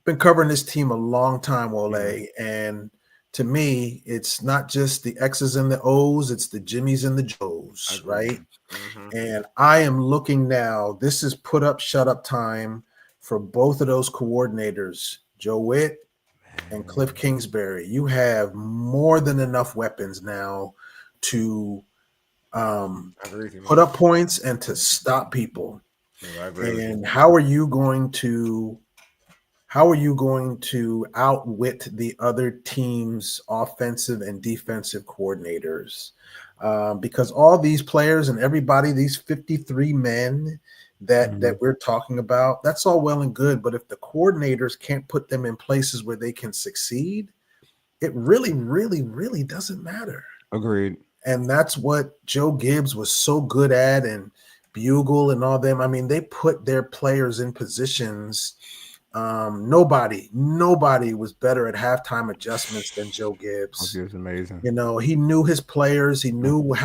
C: been covering this team a long time, Wole, and to me, it's not just the X's and the O's, it's the Jimmys and the Joes, right? Mm-hmm. And I am looking now, this is put up, shut up time for both of those coordinators, Joe Witt and Cliff Kingsbury. You have more than enough weapons now to put up points and to stop people. And how are you going to outwit the other team's offensive and defensive coordinators? Because all these players and everybody, these 53 men that we're talking about, that's all well and good. But if the coordinators can't put them in places where they can succeed, it really, really, really doesn't matter.
A: Agreed.
C: And that's what Joe Gibbs was so good at, and Bugle and all them. I mean, they put their players in positions. Nobody was better at halftime adjustments than Joe Gibbs.
A: He was amazing.
C: You know, he knew his players. He knew what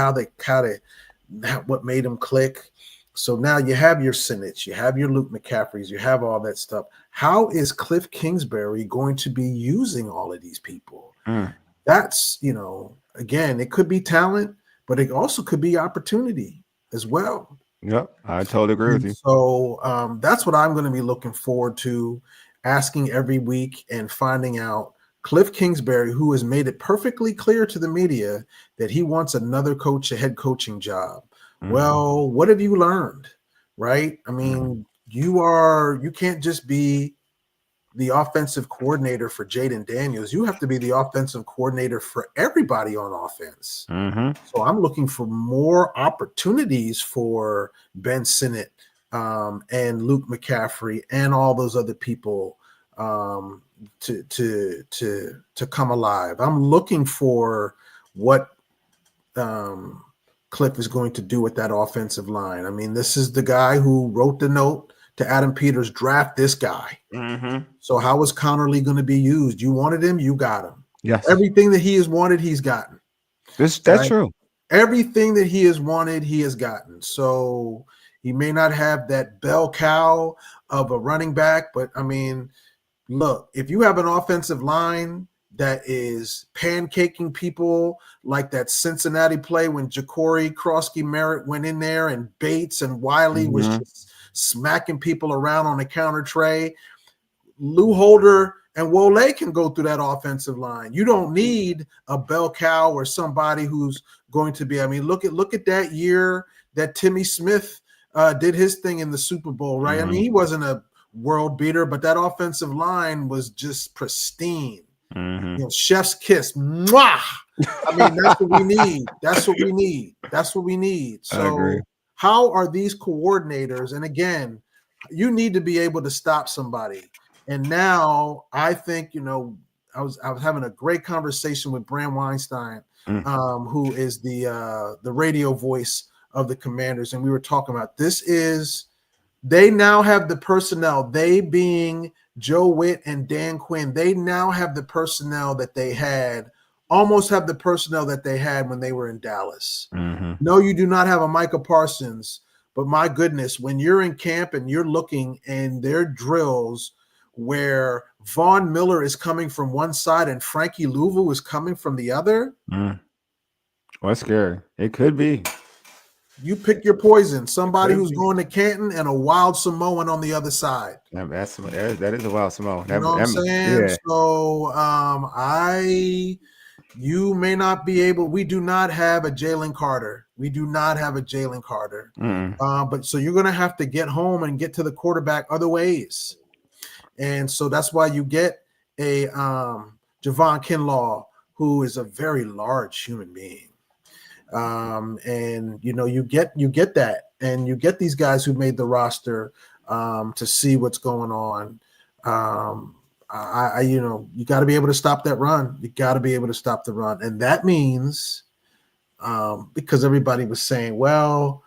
C: made them click. So now you have your Sinich, you have your Luke McCaffreys, you have all that stuff. How is Cliff Kingsbury going to be using all of these people? That's, again, it could be talent, but it also could be opportunity as well.
A: Yep, I totally agree with you.
C: So that's what I'm going to be looking forward to, asking every week and finding out. Cliff Kingsbury, who has made it perfectly clear to the media that he wants another a head coaching job. Well, what have you learned, right? I mean, you can't just be the offensive coordinator for Jaden Daniels. You have to be the offensive coordinator for everybody on offense. So I'm looking for more opportunities for Ben Sinnott and Luke McCaffrey and all those other people to come alive. I'm looking for what Cliff is going to do with that offensive line. I mean, this is the guy who wrote the note to Adam Peters, draft this guy. So how is Connerly going to be used? You wanted him, you got him.
A: Yes.
C: Everything that he has wanted, he's gotten.
A: That's true.
C: Everything that he has wanted, he has gotten. So he may not have that bell cow of a running back, but I mean, look, if you have an offensive line that is pancaking people like that Cincinnati play when Ja'Cory Krosky-Merritt went in there and Bates and Wiley was just smacking people around on the counter tray. Lou Holder and Wole can go through that offensive line. You don't need a bell cow or somebody who's going to be. I mean, look at that year that Timmy Smith did his thing in the Super Bowl, right? I mean, he wasn't a world beater, but that offensive line was just pristine. Chef's kiss. Mwah! I mean, that's what we need. That's what we need. That's what we need. So how are these coordinators? And again, You need to be able to stop somebody. And now I think, I was having a great conversation with Bram Weinstein, who is the radio voice of the Commanders, and we were talking about they now have the personnel, they being Joe Witt and Dan Quinn, they now have the personnel that they had, almost have the personnel that they had when they were in Dallas. No, you do not have a Micah Parsons, but my goodness, when you're in camp and you're looking and their drills where Von Miller is coming from one side and Frankie Louvu is coming from the other.
A: Well, that's scary. It could be.
C: You pick your poison. Somebody who's going to Canton and a wild Samoan on the other side.
A: That is a wild Samoan.
C: You know what I'm saying? Yeah. So you may not be able. We do not have a Jalen Carter. But so you're going to have to get home and get to the quarterback other ways. And so that's why you get a Javon Kinlaw, who is a very large human being. And you get that, and you get these guys who made the roster to see what's going on. You got to be able to stop that run. You got to be able to stop the run, and that means because everybody was saying, well,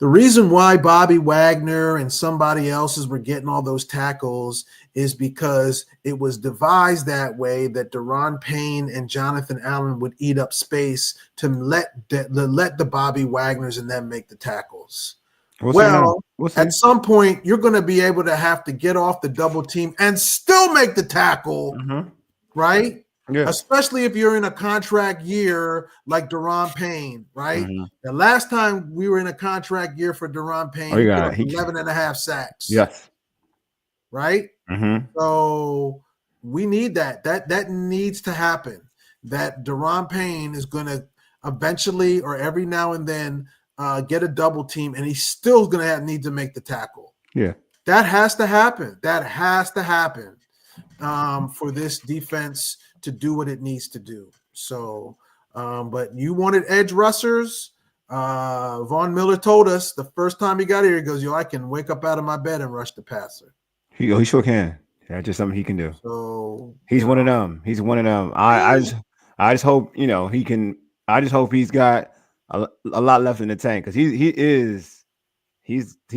C: the reason why Bobby Wagner and somebody else's were getting all those tackles is because it was devised that way that Daron Payne and Jonathan Allen would eat up space to let the Bobby Wagners and them make the tackles. At some point, you're going to be able to have to get off the double team and still make the tackle, right? Yeah. Especially if you're in a contract year like Daron Payne, right? The last time we were in a contract year for Daron Payne, he got 11 and a half sacks.
A: Yes.
C: Right? So we need that. That needs to happen. That Daron Payne is going to eventually or every now and then get a double team, and he's still going to need to make the tackle.
A: Yeah.
C: That has to happen. That has to happen for this defense to do what it needs to do. So, but you wanted edge rushers. Von Miller told us the first time he got here, he goes, I can wake up out of my bed and rush the passer.
A: He sure can. That's just something he can do.
C: So
A: he's one of them. He's one of them. I just hope, he can. I just hope he's got a lot left in the tank, because he's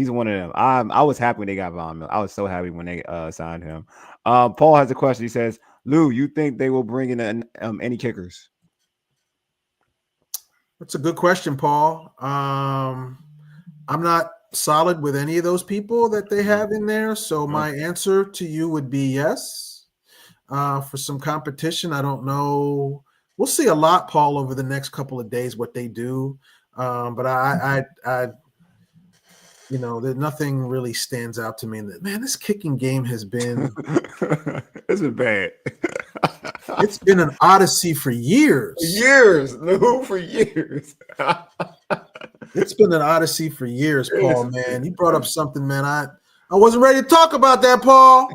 A: one of them. I was happy when they got Von Miller. I was so happy when they signed him. Paul has a question. He says, Lou, you think they will bring in any kickers?
C: That's a good question, Paul. I'm not solid with any of those people that they have in there. So my answer to you would be yes. For some competition, I don't know. We'll see a lot, Paul, over the next couple of days what they do. But I nothing really stands out to me. Man, this kicking game has been
A: it's been bad.
C: It's been an odyssey for years.
A: For years.
C: It's been an odyssey for years, Paul, man. You brought up something, man. I wasn't ready to talk about that, Paul.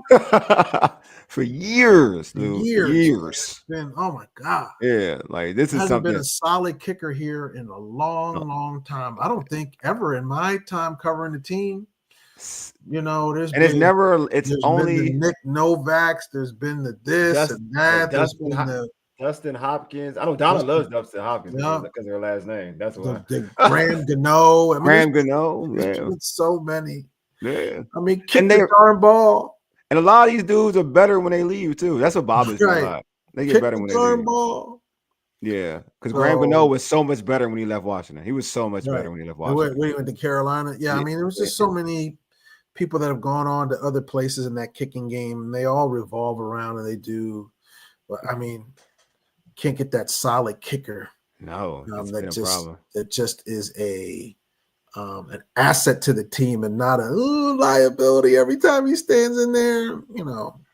A: For years, Lou.
C: Years. It's been, oh my God.
A: Yeah, like this is
C: hasn't
A: something.
C: Been a solid kicker here in a long time. I don't think ever in my time covering the team. It's only been the Nick Novaks. There's been the this and that. There's been the
A: Dustin Hopkins. I know Donna loves Dustin Hopkins because of her last name. That's why.
C: The Graham Gano.
A: Graham Gano.
C: It's so many.
A: Yeah.
C: I mean, kick the darn ball.
A: And a lot of these dudes are better when they leave too. That's what bothers me a lot. They get better when they leave. Ball. Yeah, because Graham Gano was so much better when he left Washington. He was so much better when he left Washington.
C: He went to Carolina. Yeah, I mean, there was just so many people that have gone on to other places in that kicking game, and they all revolve around, and they do. But I mean, can't get that solid kicker.
A: No,
C: that just is an asset to the team and not a liability every time he stands in there.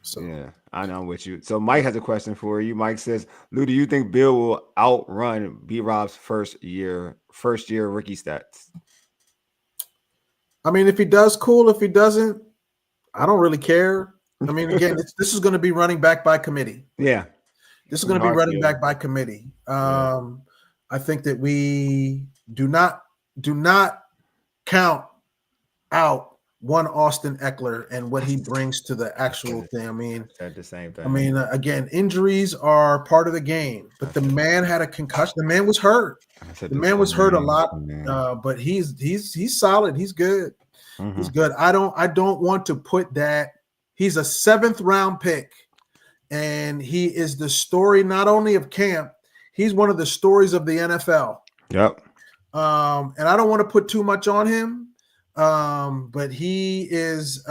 C: So
A: yeah, I know I'm with you. So Mike has a question for you. Mike says, Lou, do you think Bill will outrun B-Rob's first year rookie stats?
C: I mean, if he does, cool. If he doesn't, I don't really care. I mean, again, this is going to be running back by committee.
A: Yeah.
C: This is going to be running back by committee. I think that we do not count out one Austin Eckler and what he brings to the actual thing. I mean,
A: said the same thing.
C: Again, injuries are part of the game, but the man had a concussion. The man was hurt. The man was hurt a lot, but he's solid. He's good. Mm-hmm. He's good. I don't want to put that. He's a 7th round pick, and he is the story not only of camp. He's one of the stories of the NFL.
A: Yep.
C: And I don't want to put too much on him, but he is.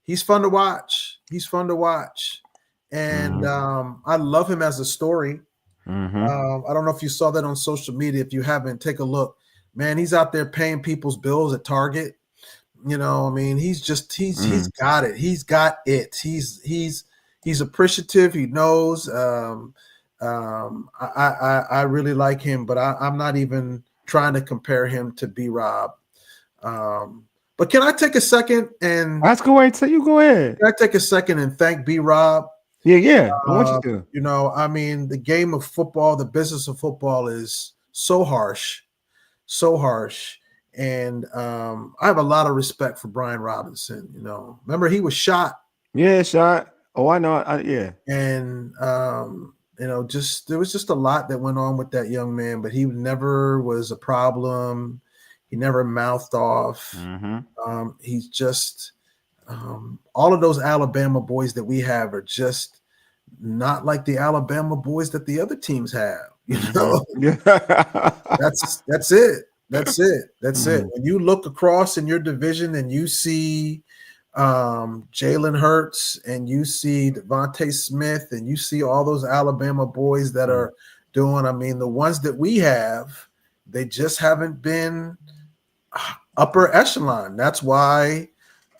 C: He's fun to watch. He's fun to watch, and I love him as a story. Mm-hmm. I don't know if you saw that on social media. If you haven't, take a look. Man, he's out there paying people's bills at Target. You know, I mean, he's got it. He's got it. He's appreciative. He knows. I really like him, but I'm not even trying to compare him to B-Rob. But can I take a second and
A: let's go ahead. So you go ahead.
C: Can I take a second and thank B-Rob?
A: Yeah. I want you to.
C: You know, I mean, the game of football, the business of football is so harsh. And I have a lot of respect for Brian Robinson. You know, remember he was shot.
A: Yeah, shot. Oh, I know. Yeah.
C: And you know, there was just a lot that went on with that young man, but he never was a problem. He never mouthed off. Mm-hmm. He's just all of those Alabama boys that we have are just not like the Alabama boys that the other teams have. You know, that's it. That's it. When you look across in your division and you see Jalen Hurts and you see Devontae Smith and you see all those Alabama boys that are doing, I mean, the ones that we have, they just haven't been upper echelon. That's why,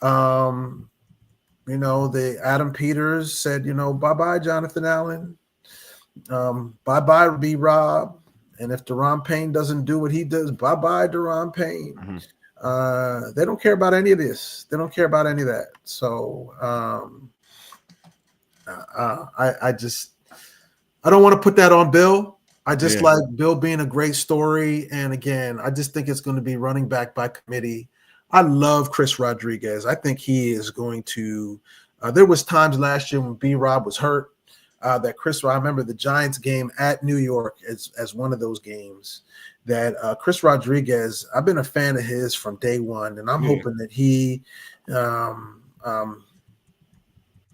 C: you know, the Adam Peters said, you know, bye-bye, Jonathan Allen. Bye-bye, B-Rob. And if Daron Payne doesn't do what he does, bye-bye, Daron Payne. Mm-hmm. They don't care about any of this. They don't care about any of that. So I don't want to put that on Bill. I just like Bill being a great story. And again, I just think it's going to be running back by committee. I love Chris Rodriguez. I think he is going to there was times last year when B-Rob was hurt. That I remember the Giants game at New York as one of those games that Chris Rodriguez, I've been a fan of his from day one, and I'm hoping that he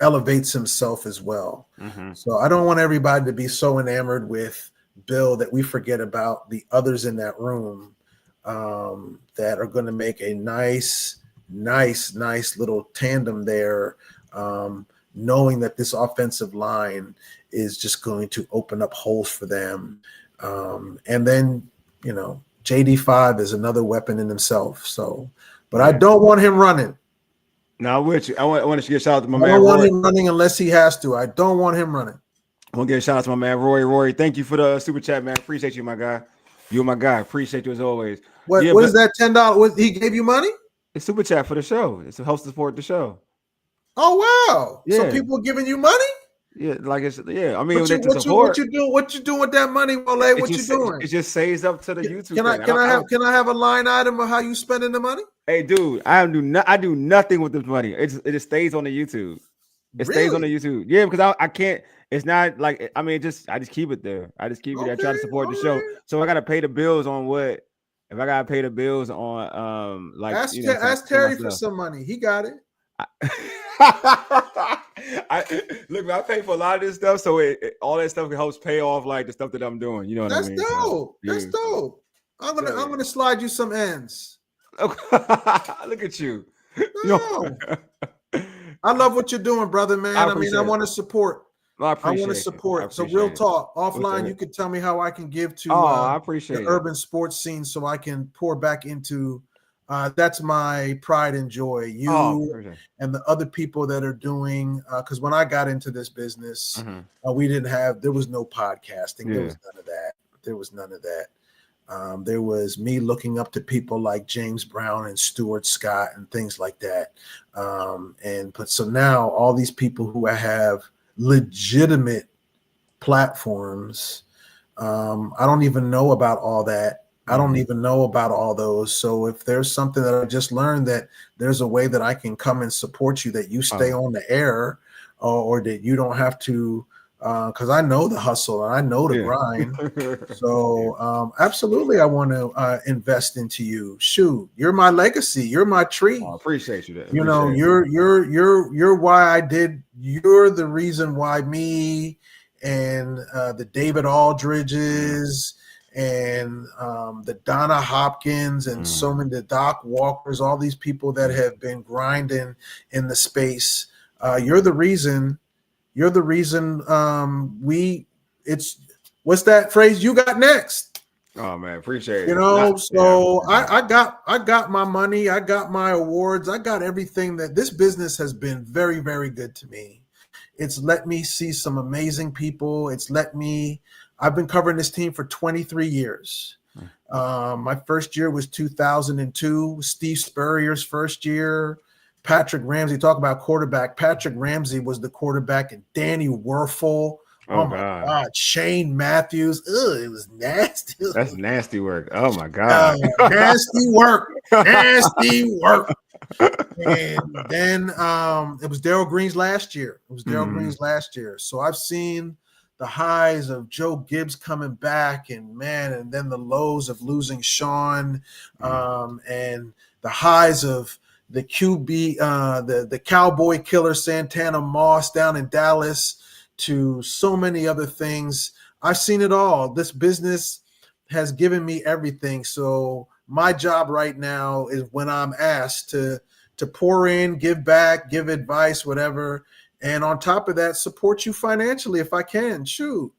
C: elevates himself as well. Mm-hmm. So I don't want everybody to be so enamored with Bill that we forget about the others in that room that are going to make a nice little tandem there. Knowing that this offensive line is just going to open up holes for them. And then, you know, JD5 is another weapon in himself. So, but I don't want him running.
A: No, which I want to give a shout out to my man.
C: I don't want
A: Roy.
C: him running unless he has to. I don't want him running.
A: I want to give a shout out to my man, Roy. Roy, thank you for the super chat, man. Appreciate you, my guy. You're my guy. Appreciate you as always.
C: What is that $10? He gave you money?
A: It's super chat for the show. It's to help support the show.
C: Oh wow! Yeah. So people are giving you money?
A: Yeah, like it's I mean,
C: what you doing? What you doing with that money, Wole? What you doing?
A: It just saves up to the YouTube.
C: Can I have a line item of how you spending the money?
A: Hey, dude, I do nothing with this money. It just stays on the YouTube. It stays on the YouTube. Yeah, because I can't. It's not like I mean, I just keep it there. I just keep it there. I try to support the show. So I gotta pay the bills on what. If I gotta pay the bills on like
C: ask Terry for some money. He got it.
A: Look, man, I pay for a lot of this stuff, so all that stuff helps pay off like the stuff that I'm doing. You know what I mean?
C: That's dope. That's dope. I'm gonna slide you some ends.
A: Look at you.
C: No. I love what you're doing, brother, man. I want to support.
A: Well, I
C: want to support. So real talk. Offline, you can tell me how I can give to
A: I appreciate
C: the urban sports scene so I can pour back into that's my pride and joy. You and the other people that are doing because when I got into this business, there was no podcasting. There was none of that. There was me looking up to people like James Brown and Stuart Scott and things like that. So now all these people who I have legitimate platforms, I don't even know about all that. I don't even know about all those. So if there's something that I just learned, that there's a way that I can come and support you, that you stay on the air, or that you don't have to, because I know the hustle and I know the grind. So absolutely, I want to invest into you. Shoot, you're my legacy. You're my tree.
A: I appreciate you.
C: You know, you're why I did. You're the reason why me and the David Aldridges and the Donna Hopkins and so many, the Doc Walkers, all these people that have been grinding in the space. You're the reason. You're the reason. It's what's that phrase? You got next.
A: Oh man, appreciate it.
C: You know, I got my money, I got my awards, I got everything. That this business has been very, very good to me. It's let me see some amazing people. I've been covering this team for 23 years. My first year was 2002, Steve Spurrier's first year. Patrick Ramsey, talk about quarterback. Patrick Ramsey was the quarterback, and Danny Werfel. Oh my God. Shane Matthews. Ugh, it was nasty.
A: That's nasty work. Oh my God.
C: Nasty work. Nasty work. And then it was Darryl Green's last year. So I've seen the highs of Joe Gibbs coming back, and then the lows of losing Sean, and the highs of the QB, the Cowboy killer Santana Moss down in Dallas, to so many other things. I've seen it all. This business has given me everything. So my job right now is, when I'm asked to pour in, give back, give advice, whatever, and on top of that, support you financially if I can. Shoot.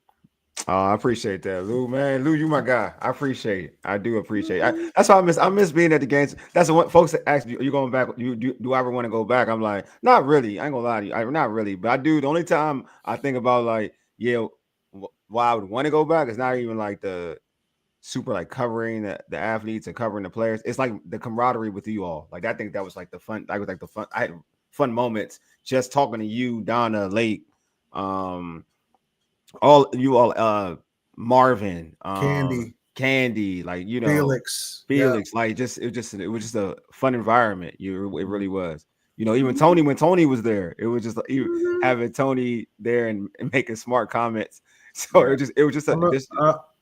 A: Oh, I appreciate that, Lou. Man, Lou, you my guy. I appreciate it. I do appreciate it. That's why I miss being at the games. That's what folks ask me, are you going back? Do I ever want to go back? I'm like, not really. I ain't gonna lie to you. Not really. But I do. The only time I think about, like, why I would want to go back is not even like the super, like, covering the athletes and covering the players. It's like the camaraderie with you all. Like, I think that was like the fun. I had fun moments just talking to you, Donna, Lake, Marvin, Candy, like, you know, Felix, like, it was just a fun environment. It really was. You know, even Tony, when Tony was there, it was just having Tony there and making smart comments. So it was just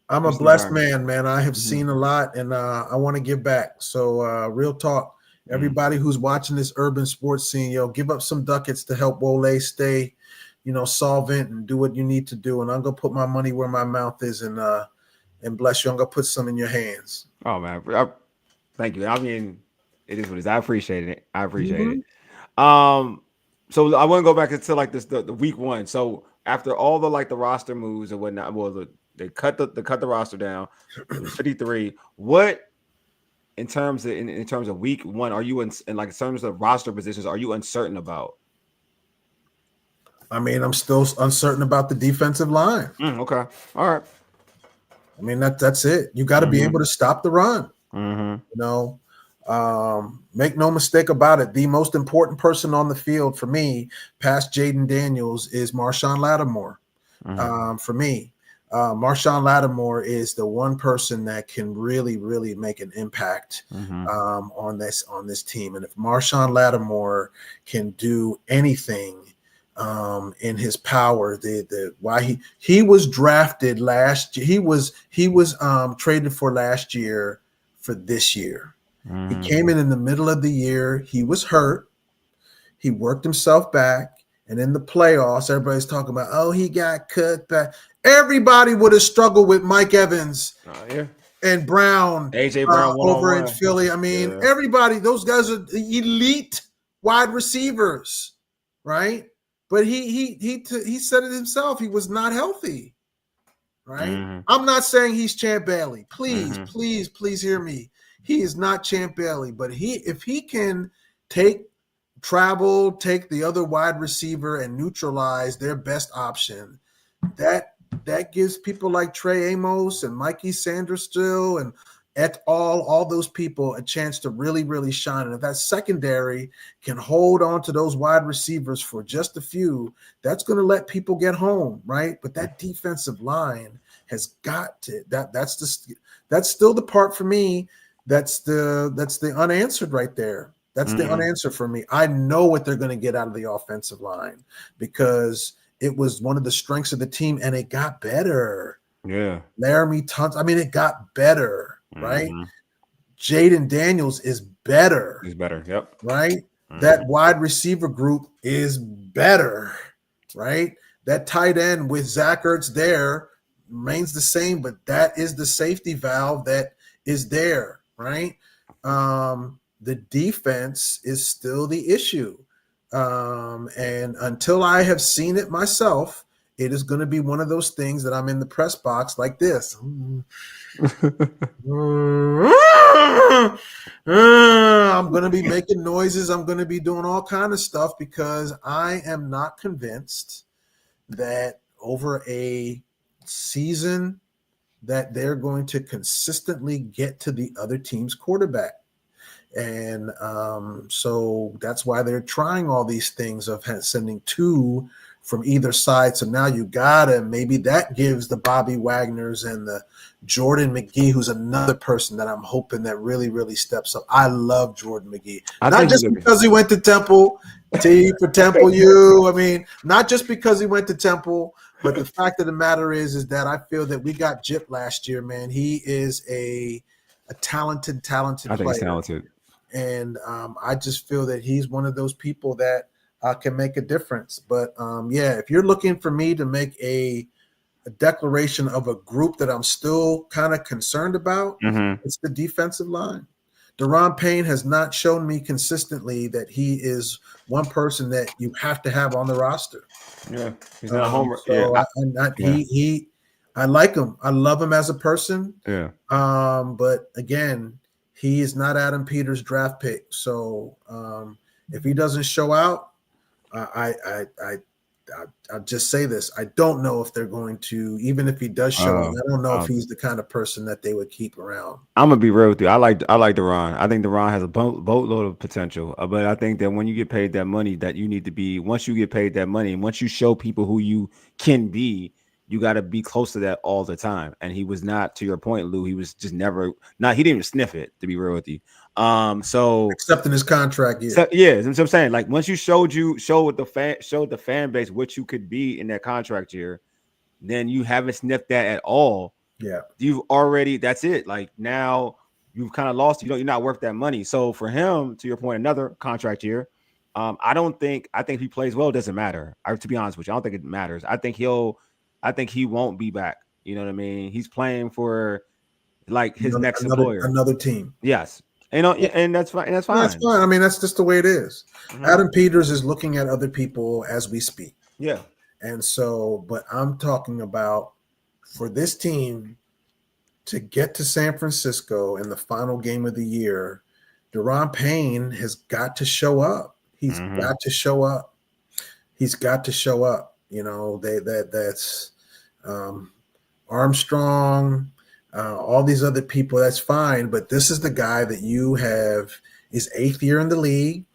C: I'm a blessed man. I have seen a lot, and I want to give back. So real talk, everybody who's watching this urban sports scene, give up some ducats to help Wole stay, solvent, and do what you need to do. And I'm gonna put my money where my mouth is, and bless you. I'm gonna put some in your hands.
A: Oh man, thank you. I mean, it is what it is. I appreciate it. it. So I want to go back into like this the week one. So after all the roster moves and whatnot, they cut the roster down, 53. What in terms of week one are you in terms of roster positions are you uncertain about?
C: I mean, I'm still uncertain about the defensive line.
A: Okay. All right.
C: I mean, that's it. You got to be able to stop the run. Make no mistake about it. The most important person on the field for me, past Jaden Daniels, is Marshawn Lattimore. For me, Marshawn Lattimore is the one person that can really, really make an impact on this team. And if Marshawn Lattimore can do anything in his power, why he was drafted last year, he was traded for last year for this year. He came in the middle of the year. He was hurt. He worked himself back, and in the playoffs, everybody's talking about, oh, he got cut back. Everybody would have struggled with Mike Evans and Brown,
A: AJ Brown
C: over in Philly. I mean, everybody, those guys are elite wide receivers, right? But he said it himself. He was not healthy, right? I'm not saying he's Champ Bailey. Please, please, please hear me. He is not Champ Bailey, but if he can take the other wide receiver and neutralize their best option, that gives people like Trey Amos and Mikey Sanderstill and et al., all those people, a chance to really, really shine. And if that secondary can hold on to those wide receivers for just a few, that's going to let people get home, right? But that defensive line has got to, that's that's still the part for me. That's the unanswered right there. That's the unanswered for me. I know what they're going to get out of the offensive line because it was one of the strengths of the team, and it got better.
A: Yeah.
C: Laramie Tunsil. I mean, it got better, right? Jaden Daniels is better.
A: He's better. Yep.
C: Right? That wide receiver group is better, right? That tight end with Zach Ertz there remains the same, but that is the safety valve that is there, right? The defense is still the issue. And until I have seen it myself, it is going to be one of those things that I'm in the press box like this. I'm going to be making noises. I'm going to be doing all kind of stuff because I am not convinced that over a season that they're going to consistently get to the other team's quarterback. And so that's why they're trying all these things of sending two from either side. So now you gotta, maybe that gives the Bobby Wagners and the Jordan McGee, who's another person that I'm hoping that really, really steps up. I love Jordan McGee. Not just because he went to Temple, T for Temple U. I mean, not just because he went to Temple, but the fact of the matter is that I feel that we got Jip last year, man. He is a talented
A: I think
C: player.
A: he's talented.
C: And I just feel that he's one of those people that can make a difference. But, yeah, if you're looking for me to make a declaration of a group that I'm still kind of concerned about, it's the defensive line. Deron Payne has not shown me consistently that he is one person that you have to have on the roster.
A: Yeah, he's not a homer.
C: So I like him. I love him as a person.
A: Yeah.
C: But again, he is not Adam Peters' draft pick. So if he doesn't show out, I'll just say this. I don't know if they're going to, even if he does show up, I don't know if he's the kind of person that they would keep around.
A: I'm gonna be real with you. I like Deron. I think Deron has a boatload of potential. But I think that when you get paid that money, that you need to be, once you get paid that money, and once you show people who you can be, you got to be close to that all the time. And he was not, to your point, Lou, he was just never, he didn't even sniff it, to be real with you. So
C: except in his contract year.
A: So, yeah, that's what I'm saying. Like once you showed the fan base what you could be in that contract year, then you haven't sniffed that at all.
C: Yeah.
A: You've already, that's it. Like now you've kind of lost, you're not worth that money. So for him, to your point, another contract year. I think if he plays well, it doesn't matter. To be honest with you, I don't think it matters. I think he won't be back. You know what I mean? He's playing for like his next employer.
C: Another team.
A: Yes. And that's fine. That's fine.
C: That's fine. I mean, that's just the way it is. Adam Peters is looking at other people as we speak.
A: Yeah.
C: And so, but I'm talking about for this team to get to San Francisco in the final game of the year, Deron Payne has got to show up. He's got to show up. He's got to show up. You know, that's Armstrong, all these other people, that's fine. But this is the guy that you have is 8th year in the league.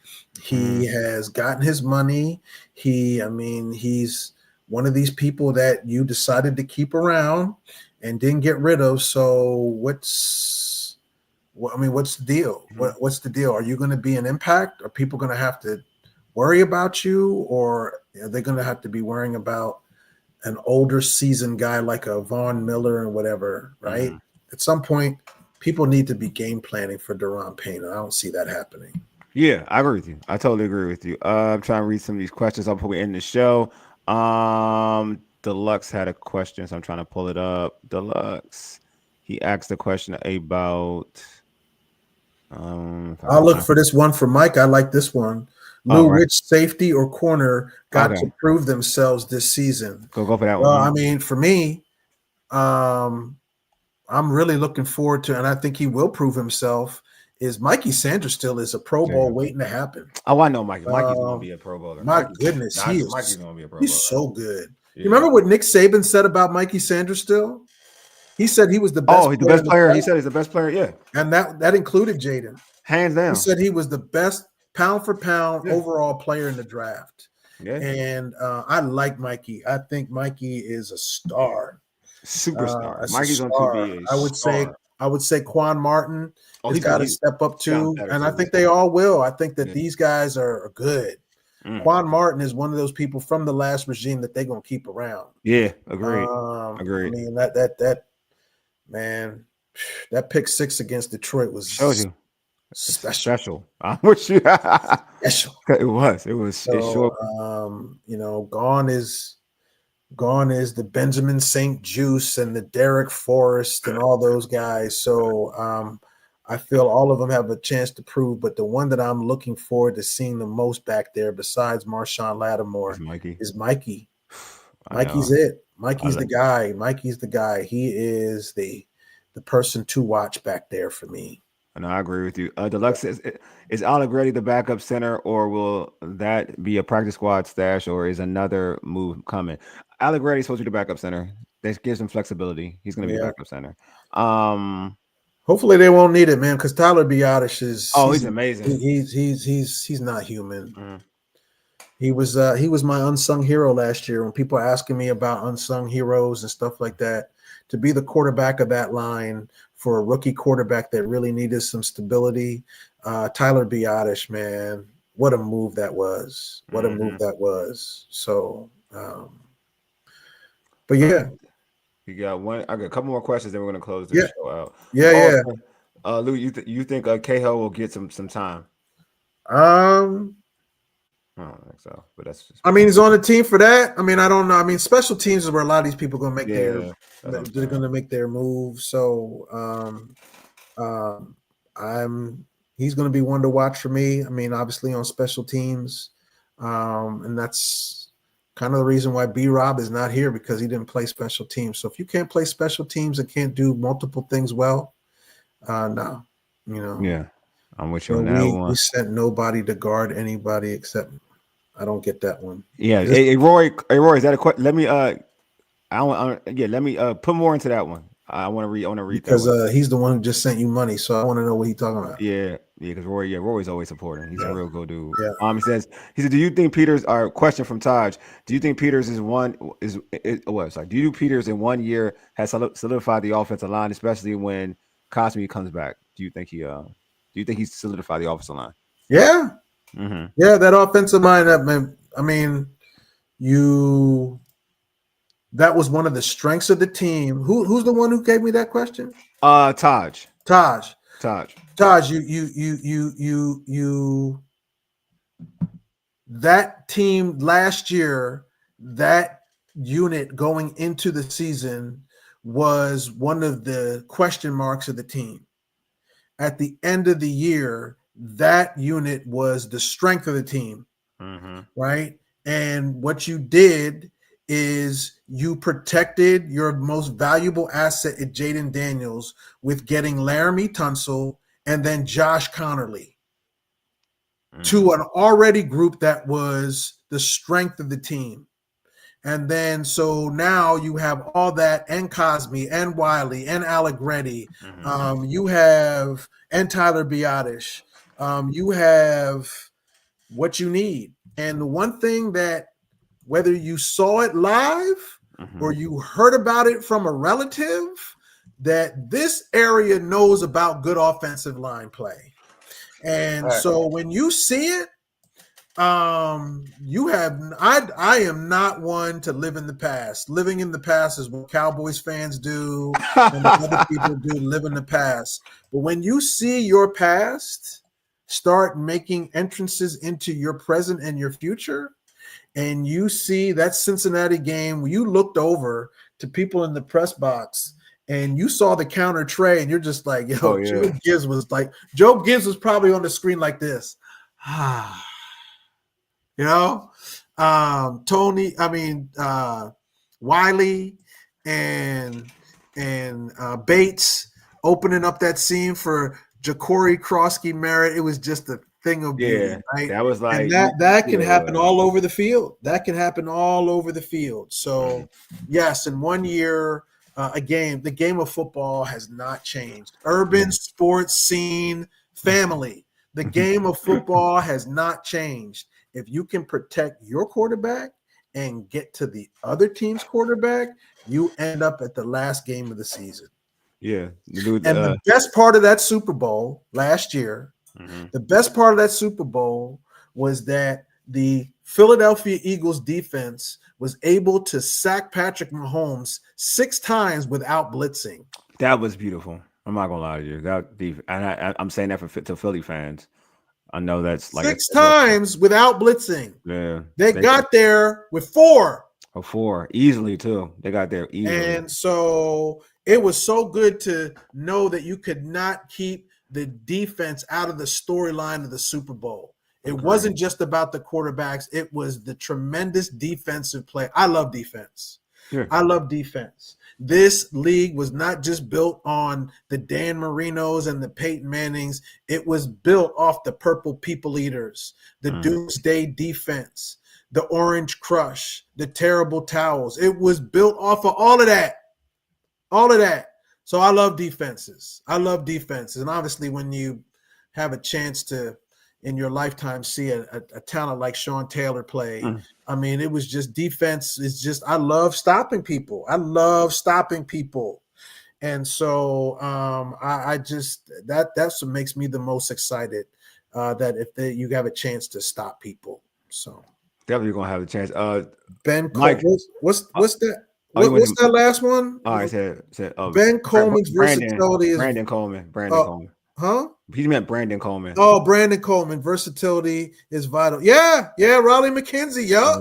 C: He has gotten his money. He's one of these people that you decided to keep around and didn't get rid of. So what's the deal? What's the deal? Are you going to be an impact? Are people going to have to worry about you, or are they going to have to be worrying about an older seasoned guy like a Von Miller and whatever, right? At some point, people need to be game planning for Deron Payne, and I don't see that happening.
A: Yeah, I agree with you. I totally agree with you. I'm trying to read some of these questions before we end the show. Deluxe had a question, so I'm trying to pull it up. Deluxe, he asked a question about.
C: I'll look for this one for Mike. I like this one. Lou, which safety or corner got to prove themselves this season?
A: Go for that one.
C: Well, I mean, for me, I'm really looking forward to, and I think he will prove himself, is Mikey Sanders still is a Pro Bowl waiting to happen.
A: Oh, I know Mikey's going to be a Pro Bowler.
C: Goodness, Mikey's
A: going to be a Pro Bowler.
C: He's so good. Yeah. You remember what Nick Saban said about Mikey Sanders still? He said he was the best.
A: Oh, he's the best player. He said he's the best player, yeah.
C: And that included Jaden.
A: Hands down.
C: He said he was the best pound for pound overall player in the draft. Yeah. And I like Mikey. I think Mikey is a star.
A: Superstar. Mikey's going to be a
C: I would
A: star.
C: say I would say Quan Martin has
A: He's
C: got to
A: he's
C: step up
A: gotten
C: too,
A: better
C: and I
A: too.
C: think they all will. I think that
A: Yeah.
C: these guys are good.
A: Mm.
C: Quan Martin is one of those people from the last regime that they're gonna keep around.
A: Yeah, agreed.
C: I mean that man, that pick six against Detroit
A: Shows
C: was
A: you it's
C: special,
A: special. I'm with you.
C: special.
A: It was. It sure.
C: So gone is the Benjamin St. Juice and the Derek Forrest and all those guys. So I feel all of them have a chance to prove, but the one that I'm looking forward to seeing the most back there, besides Marshawn
A: It's
C: Lattimore,
A: Mikey.
C: is Mikey.
A: I
C: Mikey's
A: know.
C: it.
A: I
C: Mikey's the
A: like.
C: guy. Mikey's the guy. He is the person to watch back there for me.
A: And I agree with you. Deluxe is Allegretti the backup center, or will that be a practice squad stash, or is another move coming? Allegretti's supposed to be the backup center. That gives him flexibility. He's going to be a
C: Yeah.
A: backup center. Um.
C: Hopefully they won't need it, man, because Tyler Biotish is
A: Oh, he's amazing.
C: he's not human.
A: Mm.
C: He was my unsung hero last year. When people are asking me about unsung heroes and stuff like that, to be the quarterback of that line for a rookie quarterback that really needed some stability, Tyler Biotish, man, what a move that was! What a move that was! So, but yeah,
A: You got one. I got a couple more questions, then we're gonna close this
C: yeah,
A: show out.
C: yeah.
A: Lou, you think Cahill will get some time? I don't think so, but that's just
C: I mean, he's on the team for that. I mean, I don't know. I mean, special teams is where a lot of these people are going to make
A: yeah.
C: they're going to make their move. So, he's going to be one to watch for me. I mean, obviously on special teams, and that's kind of the reason why B-Rob is not here, because he didn't play special teams. So if you can't play special teams and can't do multiple things well, no,
A: Yeah, I'm with you on that
C: we
A: one.
C: sent nobody to guard anybody except. I don't get that one.
A: Yeah, hey, Roy, is that a question? Let me let me put more into that one. I want to read
C: because
A: that one.
C: he's the one who just sent you money, so I want to know what he's talking about.
A: Yeah, because Roy's always supporting. He's a real good dude.
C: Yeah.
A: He said, do you think Peters? Our question from Taj. Do you think Peters is do you think Peters in 1 year has solidified the offensive line, especially when Cosme comes back? Do you think he's solidified the offensive line?
C: Yeah.
A: Mm-hmm.
C: Yeah, that offensive line. I mean, that was one of the strengths of the team. Who's the one who gave me that question?
A: Taj.
C: You that team last year, that unit going into the season was one of the question marks of the team. At the end of the year, that unit was the strength of the team, right? And what you did is you protected your most valuable asset at Jaden Daniels with getting Laramie Tunsil and then Josh Connerly to an already group that was the strength of the team. And then so now you have all that, and Cosme and Wiley and Allegretti. You have and Tyler Biotish. You have what you need. And the one thing that, whether you saw it live or you heard about it from a relative, that this area knows about good offensive line play. And so when you see it, you have I am not one to live in the past. Living in the past is what Cowboys fans do and what other people do, live in the past. But when you see your past start making entrances into your present and your future, and you see that Cincinnati game where you looked over to people in the press box and you saw the counter tray, and you're just like, yo, Joe Gibbs was probably on the screen like this. Wiley and Bates opening up that scene for Ja'Cory Krosky Merritt. It was just a thing of beauty, right?
A: That was like,
C: and that can happen all over the field. That can happen all over the field. So, yes, in 1 year, the game of football has not changed. Urban sports scene, family. The game of football has not changed. If you can protect your quarterback and get to the other team's quarterback, you end up at the last game of the season.
A: Yeah, the dude.
C: And the best part of that Super Bowl last year, the best part of that Super Bowl was that the Philadelphia Eagles defense was able to sack Patrick Mahomes 6 times without blitzing.
A: That was beautiful. I'm not gonna lie to you. I'm saying that to Philly fans. I know that's like
C: 6 times without blitzing.
A: Yeah,
C: they got there with 4.
A: Or 4 easily too. They got there easily,
C: and so it was so good to know that you could not keep the defense out of the storyline of the Super Bowl. It wasn't just about the quarterbacks. It was the tremendous defensive play. I love defense.
A: Yeah.
C: I love defense. This league was not just built on the Dan Marinos and the Peyton Mannings. It was built off the Purple People Eaters, the Doomsday Defense, the Orange Crush, the Terrible Towels. It was built off of all of that. All of that. So I love defenses. I love defenses. And obviously when you have a chance to, in your lifetime, see a talent like Sean Taylor play, I mean, it was just defense. It's just, I love stopping people. I love stopping people. And so I just, that's what makes me the most excited, that if you have a chance to stop people. So
A: definitely gonna have a chance.
C: Ben,
A: Mike,
C: what's that? What's that last one?
A: All right, said
C: Ben Coleman's versatility is
A: Brandon Coleman. Coleman.
C: Huh?
A: He meant Brandon Coleman.
C: Oh, Brandon Coleman. Versatility is vital. Yeah, Raleigh McKenzie. Yup.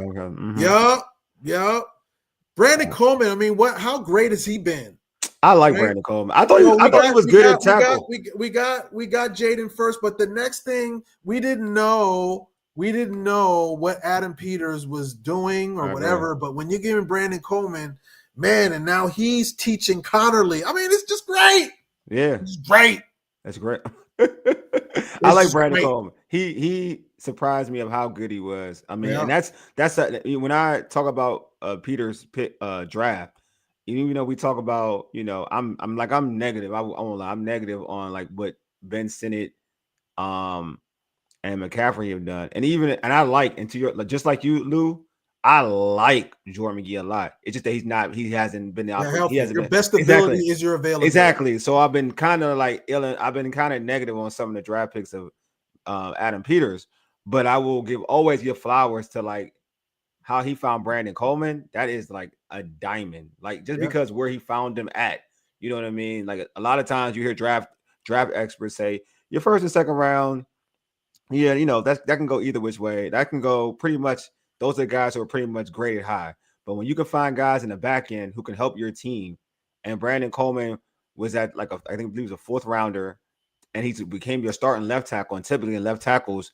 C: Brandon Coleman. I mean, how great has he been?
A: I like Brandon Coleman. I thought he was good at tackle.
C: We got Jaden first, but the next thing we didn't know what Adam Peters was doing or whatever. But when you're giving Brandon Coleman, man, and now he's teaching Connerly. I mean, it's just great.
A: Yeah,
C: it's great.
A: That's great. I like Brandon Coleman. He surprised me of how good he was. I mean, and that's when I talk about Peter's draft. Even though we talk about, I'm negative. I won't lie. I'm negative on like what Ben Sinnott, and McCaffrey have done, and I like, and to your, just like you, Lou, I like Jordan McGee a lot. It's just that he hasn't been
C: healthy.
A: He hasn't
C: your
A: been.
C: Best ability is your availability.
A: Exactly. So I've been kind of I've been kind of negative on some of the draft picks of Adam Peters, but I will always give flowers to like how he found Brandon Coleman. That is like a diamond. Like just because where he found him at, you know what I mean? Like a lot of times you hear draft experts say your first and second round. Yeah, that can go either which way. That can go pretty much. Those are guys who are pretty much graded high. But when you can find guys in the back end who can help your team, and Brandon Coleman was at I believe he was a 4th rounder, and he became your starting left tackle. And typically in left tackles,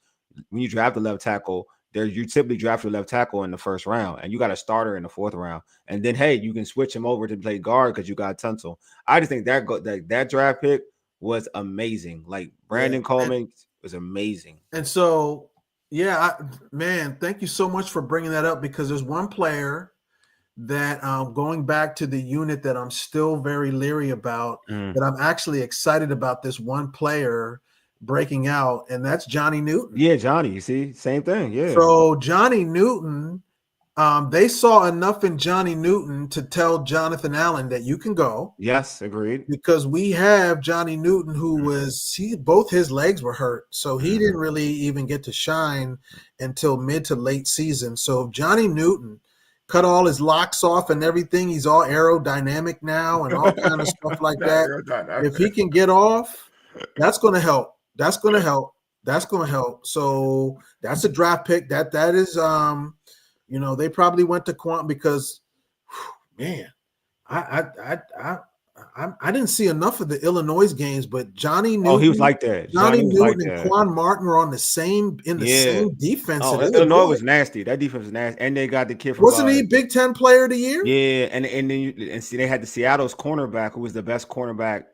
A: when you draft a left tackle, you typically draft your left tackle in the 1st round, and you got a starter in the 4th round. And then hey, you can switch him over to play guard because you got Tunsil. I just think that draft pick was amazing. Like Brandon Coleman was amazing.
C: And so. Yeah, man, thank you so much for bringing that up, because there's one player that going back to the unit that I'm still very leery about, that I'm actually excited about this one player breaking out, and that's Johnny Newton.
A: Yeah, Johnny, you see, same thing. Yeah.
C: So Johnny Newton, they saw enough in Johnny Newton to tell Jonathan Allen that you can go.
A: Yes, agreed.
C: Because we have Johnny Newton, who both his legs were hurt, so he didn't really even get to shine until mid to late season. So if Johnny Newton cut all his locks off and everything, he's all aerodynamic now and all kind of stuff like that. If he can get off, that's going to help. That's going to help. So that's a draft pick. That is they probably went to Quant because, man, I didn't see enough of the Illinois games, but Johnny Newton.
A: Oh, he was like that.
C: Johnny Newton and Quan Martin were on the same same defense.
A: Oh, Illinois was nasty. That defense was nasty, and they got the kid from.
C: Wasn't he Big Ten Player of the Year?
A: Yeah, and then see they had the Seattle's cornerback, who was the best cornerback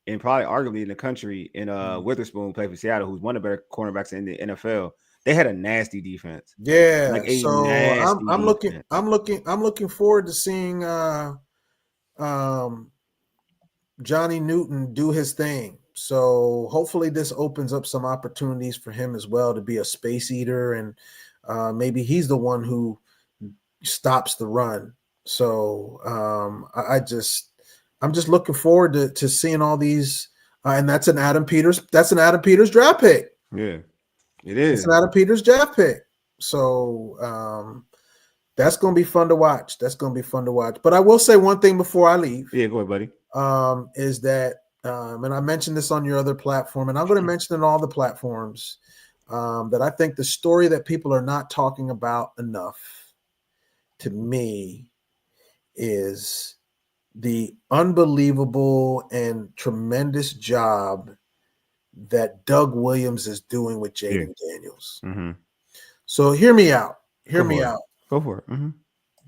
A: and probably arguably in the country, in Witherspoon, who played for Seattle, who's one of the better cornerbacks in the NFL. They had a nasty defense.
C: Yeah, so I'm looking forward to seeing Johnny Newton do his thing. So hopefully this opens up some opportunities for him as well to be a space eater, and maybe he's the one who stops the run. So I'm just looking forward to seeing all these. And that's an Adam Peters. That's an Adam Peters draft pick.
A: Yeah, it
C: It's
A: is.
C: an Adam Peters draft pick. So that's going to be fun to watch. That's going to be fun to watch. But I will say one thing before I leave.
A: Yeah, go ahead, buddy.
C: Is that, and I mentioned this on your other platform, and I'm going to mention it on all the platforms, that I think the story that people are not talking about enough, to me, is the unbelievable and tremendous job that Doug Williams is doing with Jaden Daniels.
A: Mm-hmm.
C: So hear me out.
A: Go for it. Mm-hmm.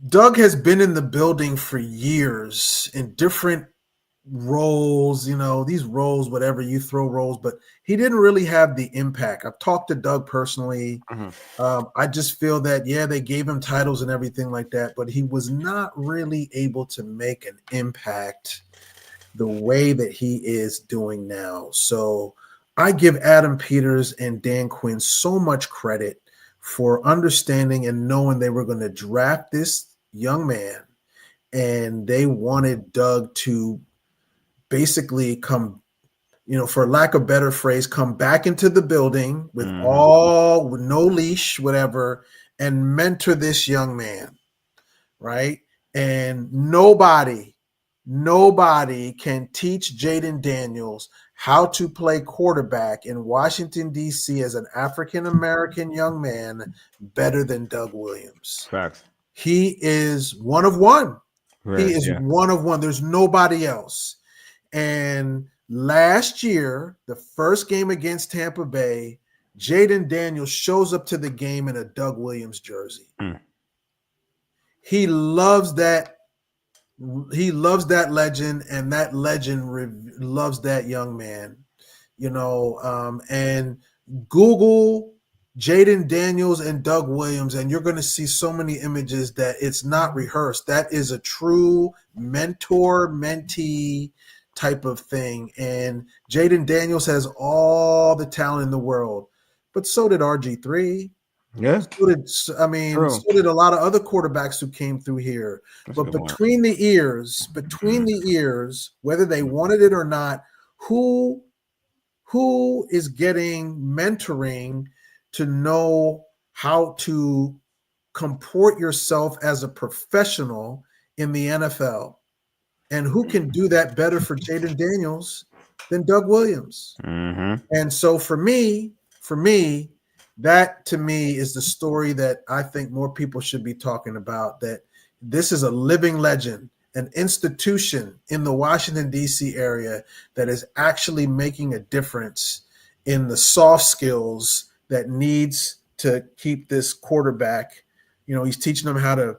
C: Doug has been in the building for years in different roles, these roles, whatever you throw roles, but he didn't really have the impact. I've talked to Doug personally. I just feel that, they gave him titles and everything like that, but he was not really able to make an impact the way that he is doing now. So I give Adam Peters and Dan Quinn so much credit for understanding and knowing they were going to draft this young man, and they wanted Doug to basically come, for lack of a better phrase, come back into the building with with no leash, whatever, and mentor this young man, right? And nobody can teach Jaden Daniels how to play quarterback in Washington, D.C. as an African-American young man better than Doug Williams.
A: Facts.
C: He is one of one.
A: Right,
C: he is one of one. There's nobody else. And last year, the first game against Tampa Bay, Jaden Daniels shows up to the game in a Doug Williams jersey. He loves that. He loves that legend, and that legend loves that young man, and Google Jaden Daniels and Doug Williams, and you're going to see so many images that it's not rehearsed. That is a true mentor-mentee type of thing. And Jaden Daniels has all the talent in the world, but so did RG3.
A: Yeah.
C: So did a lot of other quarterbacks who came through here. But between the ears, whether they wanted it or not, who is getting mentoring to know how to comport yourself as a professional in the NFL? And who can do that better for Jaden Daniels than Doug Williams? And so for me, that to me is the story that I think more people should be talking about, that this is a living legend, an institution in the Washington, D.C. area that is actually making a difference in the soft skills that needs to keep this quarterback. He's teaching them how to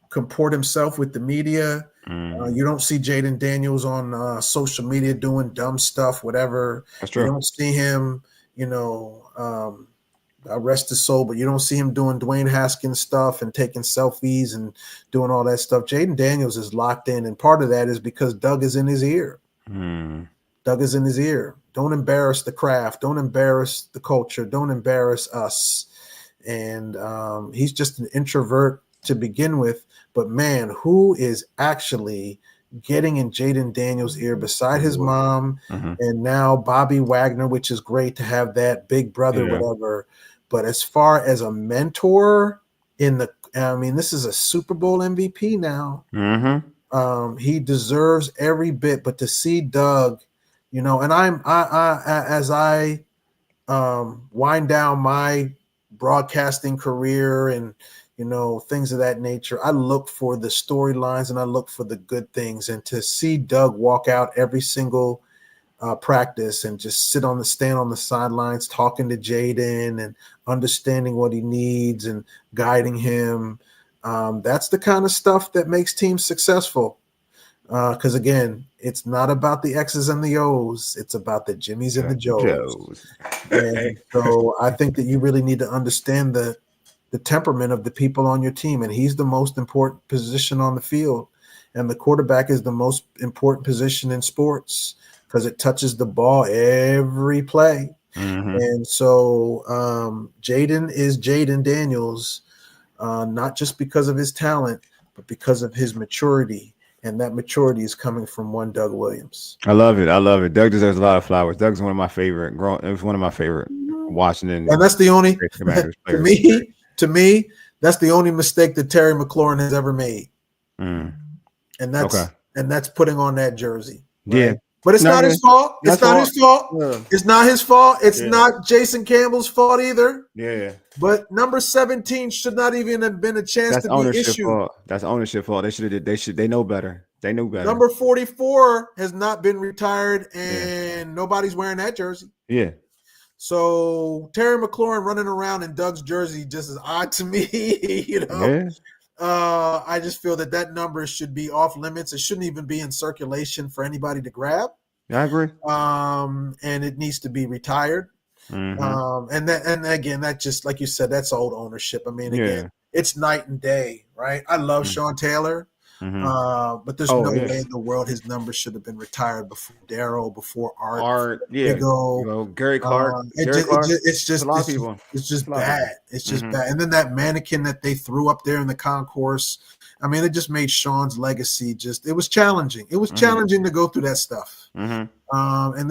C: comport himself with the media. You don't see Jaden Daniels on social media doing dumb stuff, whatever.
A: That's true.
C: You don't see him, rest his soul, but you don't see him doing Dwayne Haskins stuff and taking selfies and doing all that stuff. Jaden Daniels is locked in, and part of that is because Doug is in his ear. Doug is in his ear. Don't embarrass the craft. Don't embarrass the culture. Don't embarrass us. And he's just an introvert to begin with. But, man, who is actually getting in Jaden Daniels' ear beside his mom and now Bobby Wagner, which is great to have that big brother, whatever. But as far as a mentor this is a Super Bowl MVP now. He deserves every bit. But to see Doug, and as I wind down my broadcasting career and things of that nature, I look for the storylines and I look for the good things. And to see Doug walk out every single practice and just stand on the sidelines talking to Jaden and understanding what he needs and guiding him, that's the kind of stuff that makes teams successful. Because again, it's not about the X's and the O's, it's about the Jimmies and the Joes. And so I think that you really need to understand the temperament of the people on your team, and he's the most important position on the field, and the quarterback is the most important position in sports because it touches the ball every play. And so Jaden is Jaden Daniels, not just because of his talent, but because of his maturity and that maturity is coming from one Doug Williams.
A: I love it. I love it. Doug deserves a lot of flowers. Doug's one of my favorite. It was one of my favorite Washington.
C: And that's the only
A: Commanders
C: to
A: players.
C: me, that's the only mistake that Terry McLaurin has ever made. And that's putting on that jersey. Right?
A: Yeah.
C: But it's not his fault. It's not his fault.
A: Yeah.
C: It's not his fault. It's not Jason Campbell's fault either.
A: Yeah.
C: But number 17 should not even have been a chance to be issued.
A: Fault. That's ownership fault. They know better. They knew better.
C: Number 44 has not been retired, and nobody's wearing that jersey.
A: Yeah.
C: So Terry McLaurin running around in Doug's jersey just is odd to me.
A: Yeah.
C: I just feel that number should be off limits. It shouldn't even be in circulation for anybody to grab.
A: I agree.
C: And it needs to be retired.
A: Mm-hmm.
C: And again, that just like you said, that's old ownership. I mean, again, it's night and day, right? I love Sean Taylor. But there's no way in the world his number should have been retired before Darryl, before Art,
A: Gary Clark.
C: It's just bad. It's just bad. And then that mannequin that they threw up there in the concourse, I mean, it just made Sean's legacy it was challenging. It was challenging to go through that stuff. And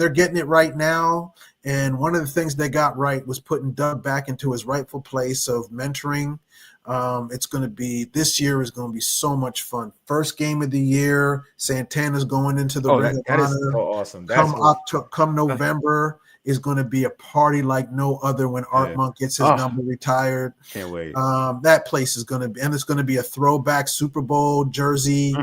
C: they're getting it right now. And one of the things they got right was putting Doug back into his rightful place of mentoring. This year is going to be so much fun. First game of the year, Santana's going into the Ring of Honor.
A: That is so awesome.
C: Come November is going to be a party like no other when Art Monk gets his number retired.
A: Can't wait.
C: That place is going to be, and it's going to be a throwback Super Bowl jersey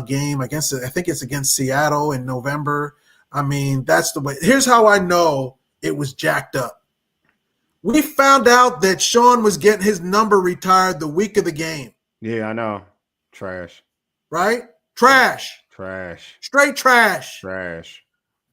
C: game. I think it's against Seattle in November. I mean, that's the way. Here's how I know it was jacked up. We found out that Sean was getting his number retired the week of the game.
A: Yeah, I know. Trash.
C: Right? Trash. Straight trash.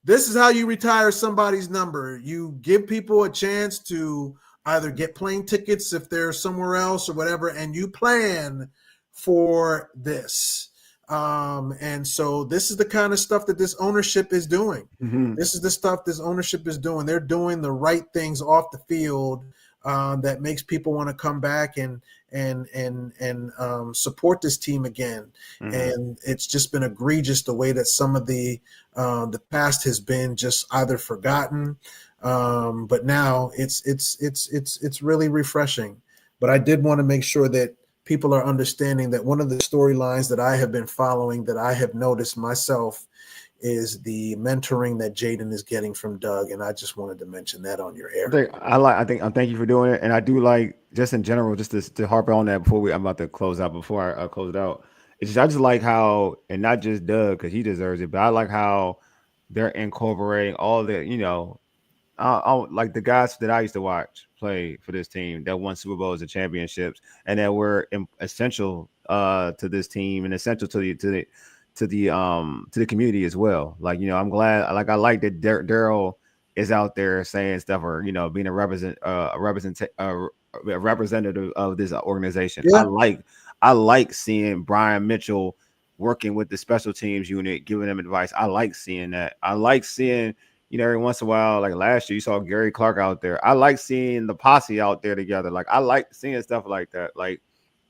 C: This is how you retire somebody's number. You give people a chance to either get plane tickets if they're somewhere else or whatever, and you plan for this. And so this is the kind of stuff that this ownership is doing. This is the stuff this ownership is doing. They're doing the right things off the field that makes people want to come back and support this team again. And it's just been egregious the way that some of the past has been just either forgotten, but now it's really refreshing. But I did want to make sure that people are understanding that one of the storylines that I have been following that I have noticed myself is the mentoring that Jaden is getting from Doug. And I just wanted to mention that on your air.
A: Thank you for doing it. And I do like, just in general, just to harp on that I'm about to close out before I close it out. I just like how, and not just Doug, because he deserves it, but I like how they're incorporating all the, like the guys that I used to watch play for this team that won Super Bowls and championships, and that were essential to this team and essential to the community as well. Like, I'm glad. Like, I like that Darryl is out there saying stuff, or being a representative of this organization. Yeah. I like seeing Brian Mitchell working with the special teams unit, giving them advice. I like seeing that. I like seeing, every once in a while, like last year, you saw Gary Clark out there. I like seeing the posse out there together. Like, I like seeing stuff like that. Like,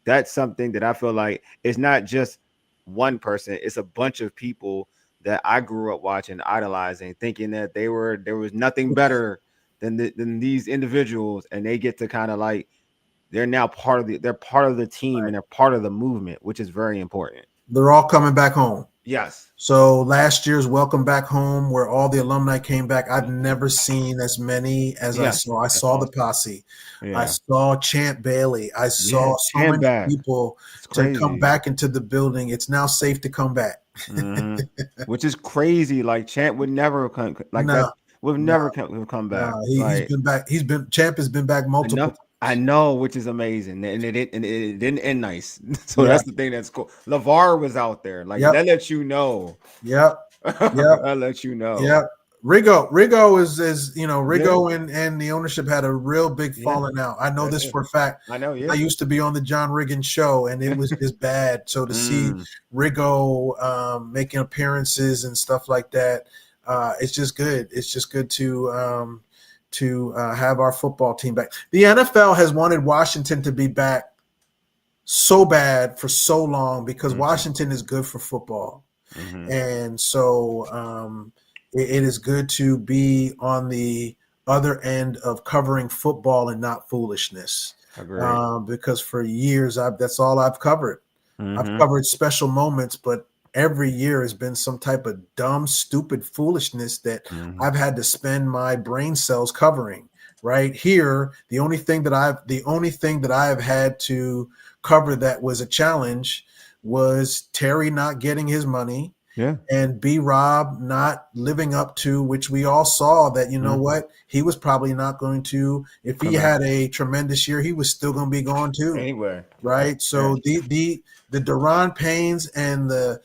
A: that's something that I feel like it's not just one person. It's a bunch of people that I grew up watching, idolizing, thinking that there was nothing better than these individuals, and they get to kind of like, they're now part of the team, and they're part of the movement, which is very important.
C: They're all coming back home.
A: Yes.
C: So last year's Welcome Back Home, where all the alumni came back, I've never seen as many as I saw. I saw the posse. Yeah. I saw Champ Bailey. I saw so many people to come back into the building. It's now safe to come back.
A: Which is crazy. Like, Champ would never come like that. Would never come back.
C: He's been back. Champ has been back multiple times.
A: I know, which is amazing, and it didn't end nice. So that's the thing that's cool. LeVar was out there, like that lets you know. That lets you know.
C: Rigo is Rigo and the ownership had a real big falling out. I know this for a fact.
A: I know. Yeah.
C: I used to be on the John Riggins show, and it was just bad. So to see Rigo making appearances and stuff like that, it's just good. It's just good to have our football team back. The NFL has wanted Washington to be back so bad for so long because
A: Mm-hmm.
C: Washington is good for football.
A: Mm-hmm.
C: And so it is good to be on the other end of covering football and not foolishness.
A: Agreed.
C: Because for years, that's all I've covered. I've
A: Mm-hmm.
C: covered special moments, but every year has been some type of dumb, stupid foolishness that
A: Mm-hmm.
C: I've had to spend my brain cells covering. Right here, the only thing that I have had to cover that was a challenge was Terry not getting his money
A: Yeah.
C: and B Rob not living up to, which we all saw that, you know
A: Mhm.
C: what, he was probably not going to, if he
A: Come back.
C: had a tremendous year, he was still going to be gone too.
A: Anyway.
C: Right.
A: Yeah.
C: So the Deron Paynes and the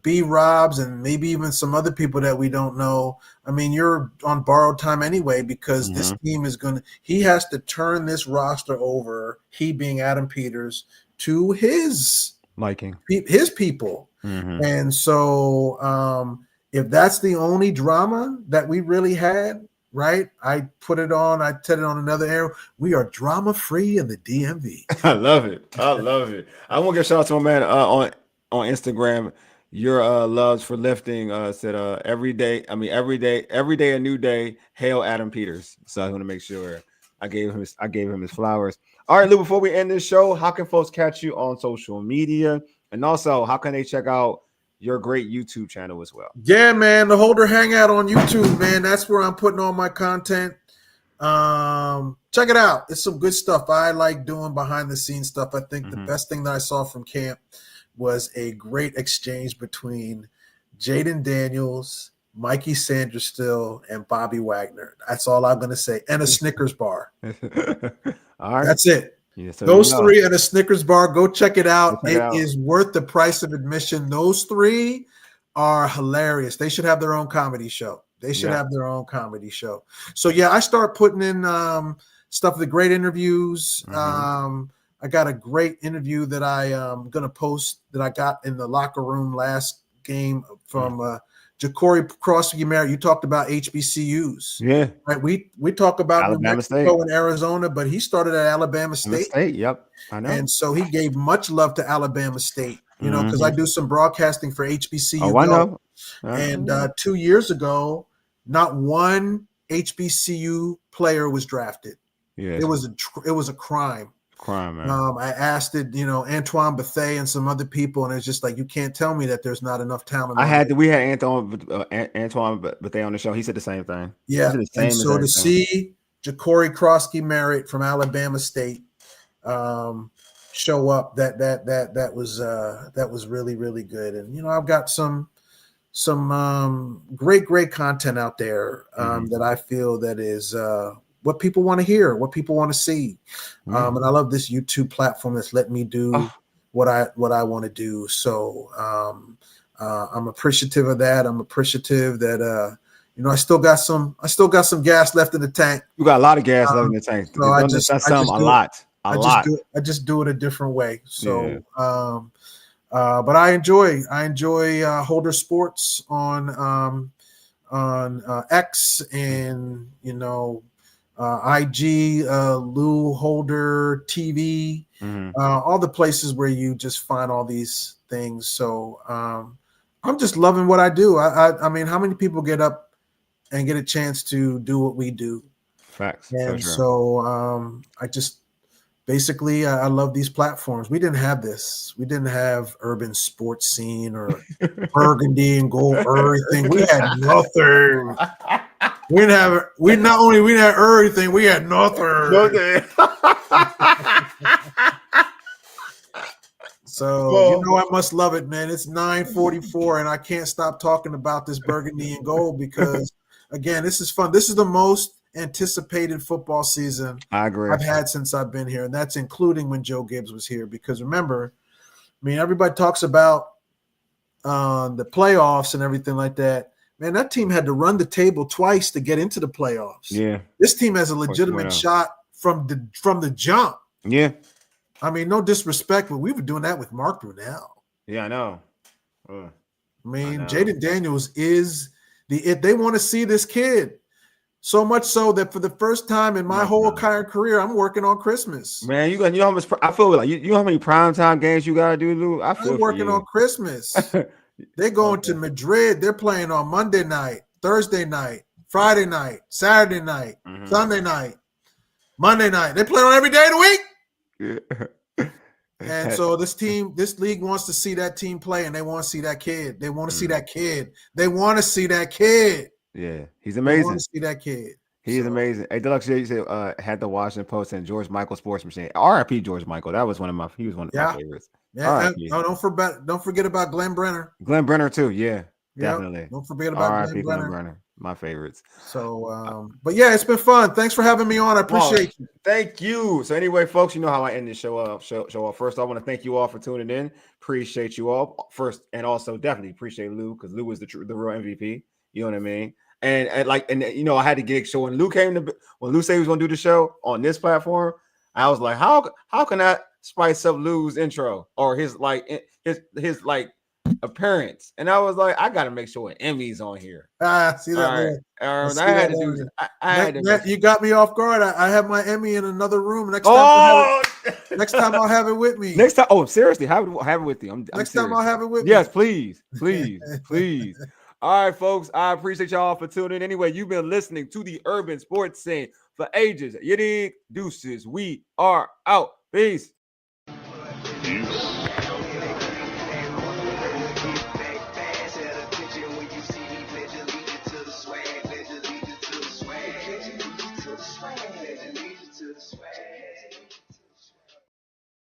C: B Robs and maybe even some other people that we don't know. I mean, you're on borrowed time anyway, because this
A: Mhm.
C: team he has to turn this roster over, he being Adam Peters, to his
A: Liking.
C: people.
A: Mhm.
C: And so if that's the only drama that we really had, right? I said it on another air. We are drama free in the DMV.
A: I love it. I love it. I want to give a shout out to my man on Instagram. Your loves for lifting said every day. I mean every day a new day. Hail Adam Peters. So I want to make sure I gave him his flowers. All right, Lou. Before we end this show, how can folks catch you on social media, and also how can they check out your great YouTube channel as well?
C: Yeah, man, the Holder Hangout on YouTube, man. That's where I'm putting all my content. Check it out. It's some good stuff. I like doing behind the scenes stuff. I think the best thing that I saw from camp was a great exchange between Jaden Daniels, Mikey Sanderstill, and Bobby Wagner. That's all I'm going to say. And a Snickers bar.
A: All right.
C: That's it.
A: Yeah, so
C: Those three at a Snickers bar. Go check it out.
A: Check it
C: It
A: out.
C: is worth the price of admission. Those three are hilarious. They should have their own comedy show. So yeah, I start putting in stuff, the great interviews. I got a great interview that I am gonna post that I got in the locker room last game from Ja'Cory Crosby Merritt. You talked about HBCUs.
A: Yeah.
C: Right. We talk about
A: Alabama
C: New Mexico
A: State
C: and Arizona, but he started at Alabama State.
A: Yep. I know.
C: And so he gave much love to Alabama State, because I do some broadcasting for HBCU.
A: Oh, I know.
C: And 2 years ago, not one HBCU player was drafted.
A: Yeah,
C: It was a crime.
A: man.
C: I asked it, Antoine Bethea and some other people, and it's just like, you can't tell me that there's not enough talent.
A: We had Antoine Bethea on the show. He said the same thing.
C: Yeah,
A: He said the
C: and
A: same
C: so to
A: exact thing.
C: see Ja'Cory Crosby Merritt from Alabama State show up, that was really, really good. And I've got some great content out there that I feel that is what people want to hear, what people want to see. And I love this YouTube platform that's let me do what I want to do. So I'm appreciative of that. I'm appreciative that I still got some gas left in the tank.
A: You got a lot of gas left in the tank.
C: So I just do it a different way. So but I enjoy Holder Sports on X and IG, Lou Holder TV, all the places where you just find all these things. So I'm just loving what I do. I mean, how many people get up and get a chance to do what we do?
A: Facts.
C: And so I just basically I love these platforms. We didn't have this. We didn't have Urban Sports Scene or Burgundy and Gold everything. We had nothing. We didn't have. We didn't have everything. We had nothing. So I must love it, man. It's 9:44, and I can't stop talking about this Burgundy and Gold because, again, this is fun. This is the most anticipated football season
A: I agree.
C: I've had since I've been here, and that's including when Joe Gibbs was here. Because remember, I mean, everybody talks about the playoffs and everything like that. Man, that team had to run the table twice to get into the playoffs.
A: Yeah,
C: this team has a legitimate shot from the jump.
A: Yeah,
C: I mean, no disrespect, but we were doing that with Mark Brunell.
A: Yeah, I know.
C: I mean, Jaden Daniels is if they want to see this kid So much so that for the first time in my whole entire career, I'm working on Christmas.
A: Man, you know how much I feel like you know how many primetime games you gotta do, Lou? I feel
C: I'm working on Christmas. They're going to Madrid. They're playing on Monday night, Thursday night, Friday night, Saturday night, Sunday night, Monday night. They play on every day of the week.
A: Yeah.
C: And so this league wants to see that team play, and they want to see that kid. They want to see that kid. They want to see that kid.
A: Yeah, he's amazing.
C: They want to see that kid.
A: He is amazing. Hey, Deluxe, you said had the Washington Post and George Michael Sports Machine. R.I.P. George Michael. That was one of my favorites.
C: Yeah. Don't forget about Glenn Brenner.
A: Glenn Brenner too. Yeah, definitely.
C: Don't forget about
A: Glenn Brenner. My favorites.
C: So, but yeah, it's been fun. Thanks for having me on. I appreciate you.
A: Thank you. So anyway, folks, you know how I end this show off. First, I want to thank you all for tuning in. Appreciate you all first, and also definitely appreciate Lou, because Lou is the real MVP. You know what I mean? And you know, I had to get so when Lou said he was going to do the show on this platform, I was like, how can I spice up Lou's intro or his appearance? And I was like, I got to make sure Emmy's on here.
C: See that? I had to. You got me off guard. I have my Emmy in another room. Next time I'll have it with me.
A: Next time. Oh, seriously, have it with you.
C: Next time I'll have it with me.
A: Yes, please. All right, folks. I appreciate y'all for tuning in. Anyway, you've been listening to the Urban Sports Scene for ages. You dig? Deuces. We are out. Peace.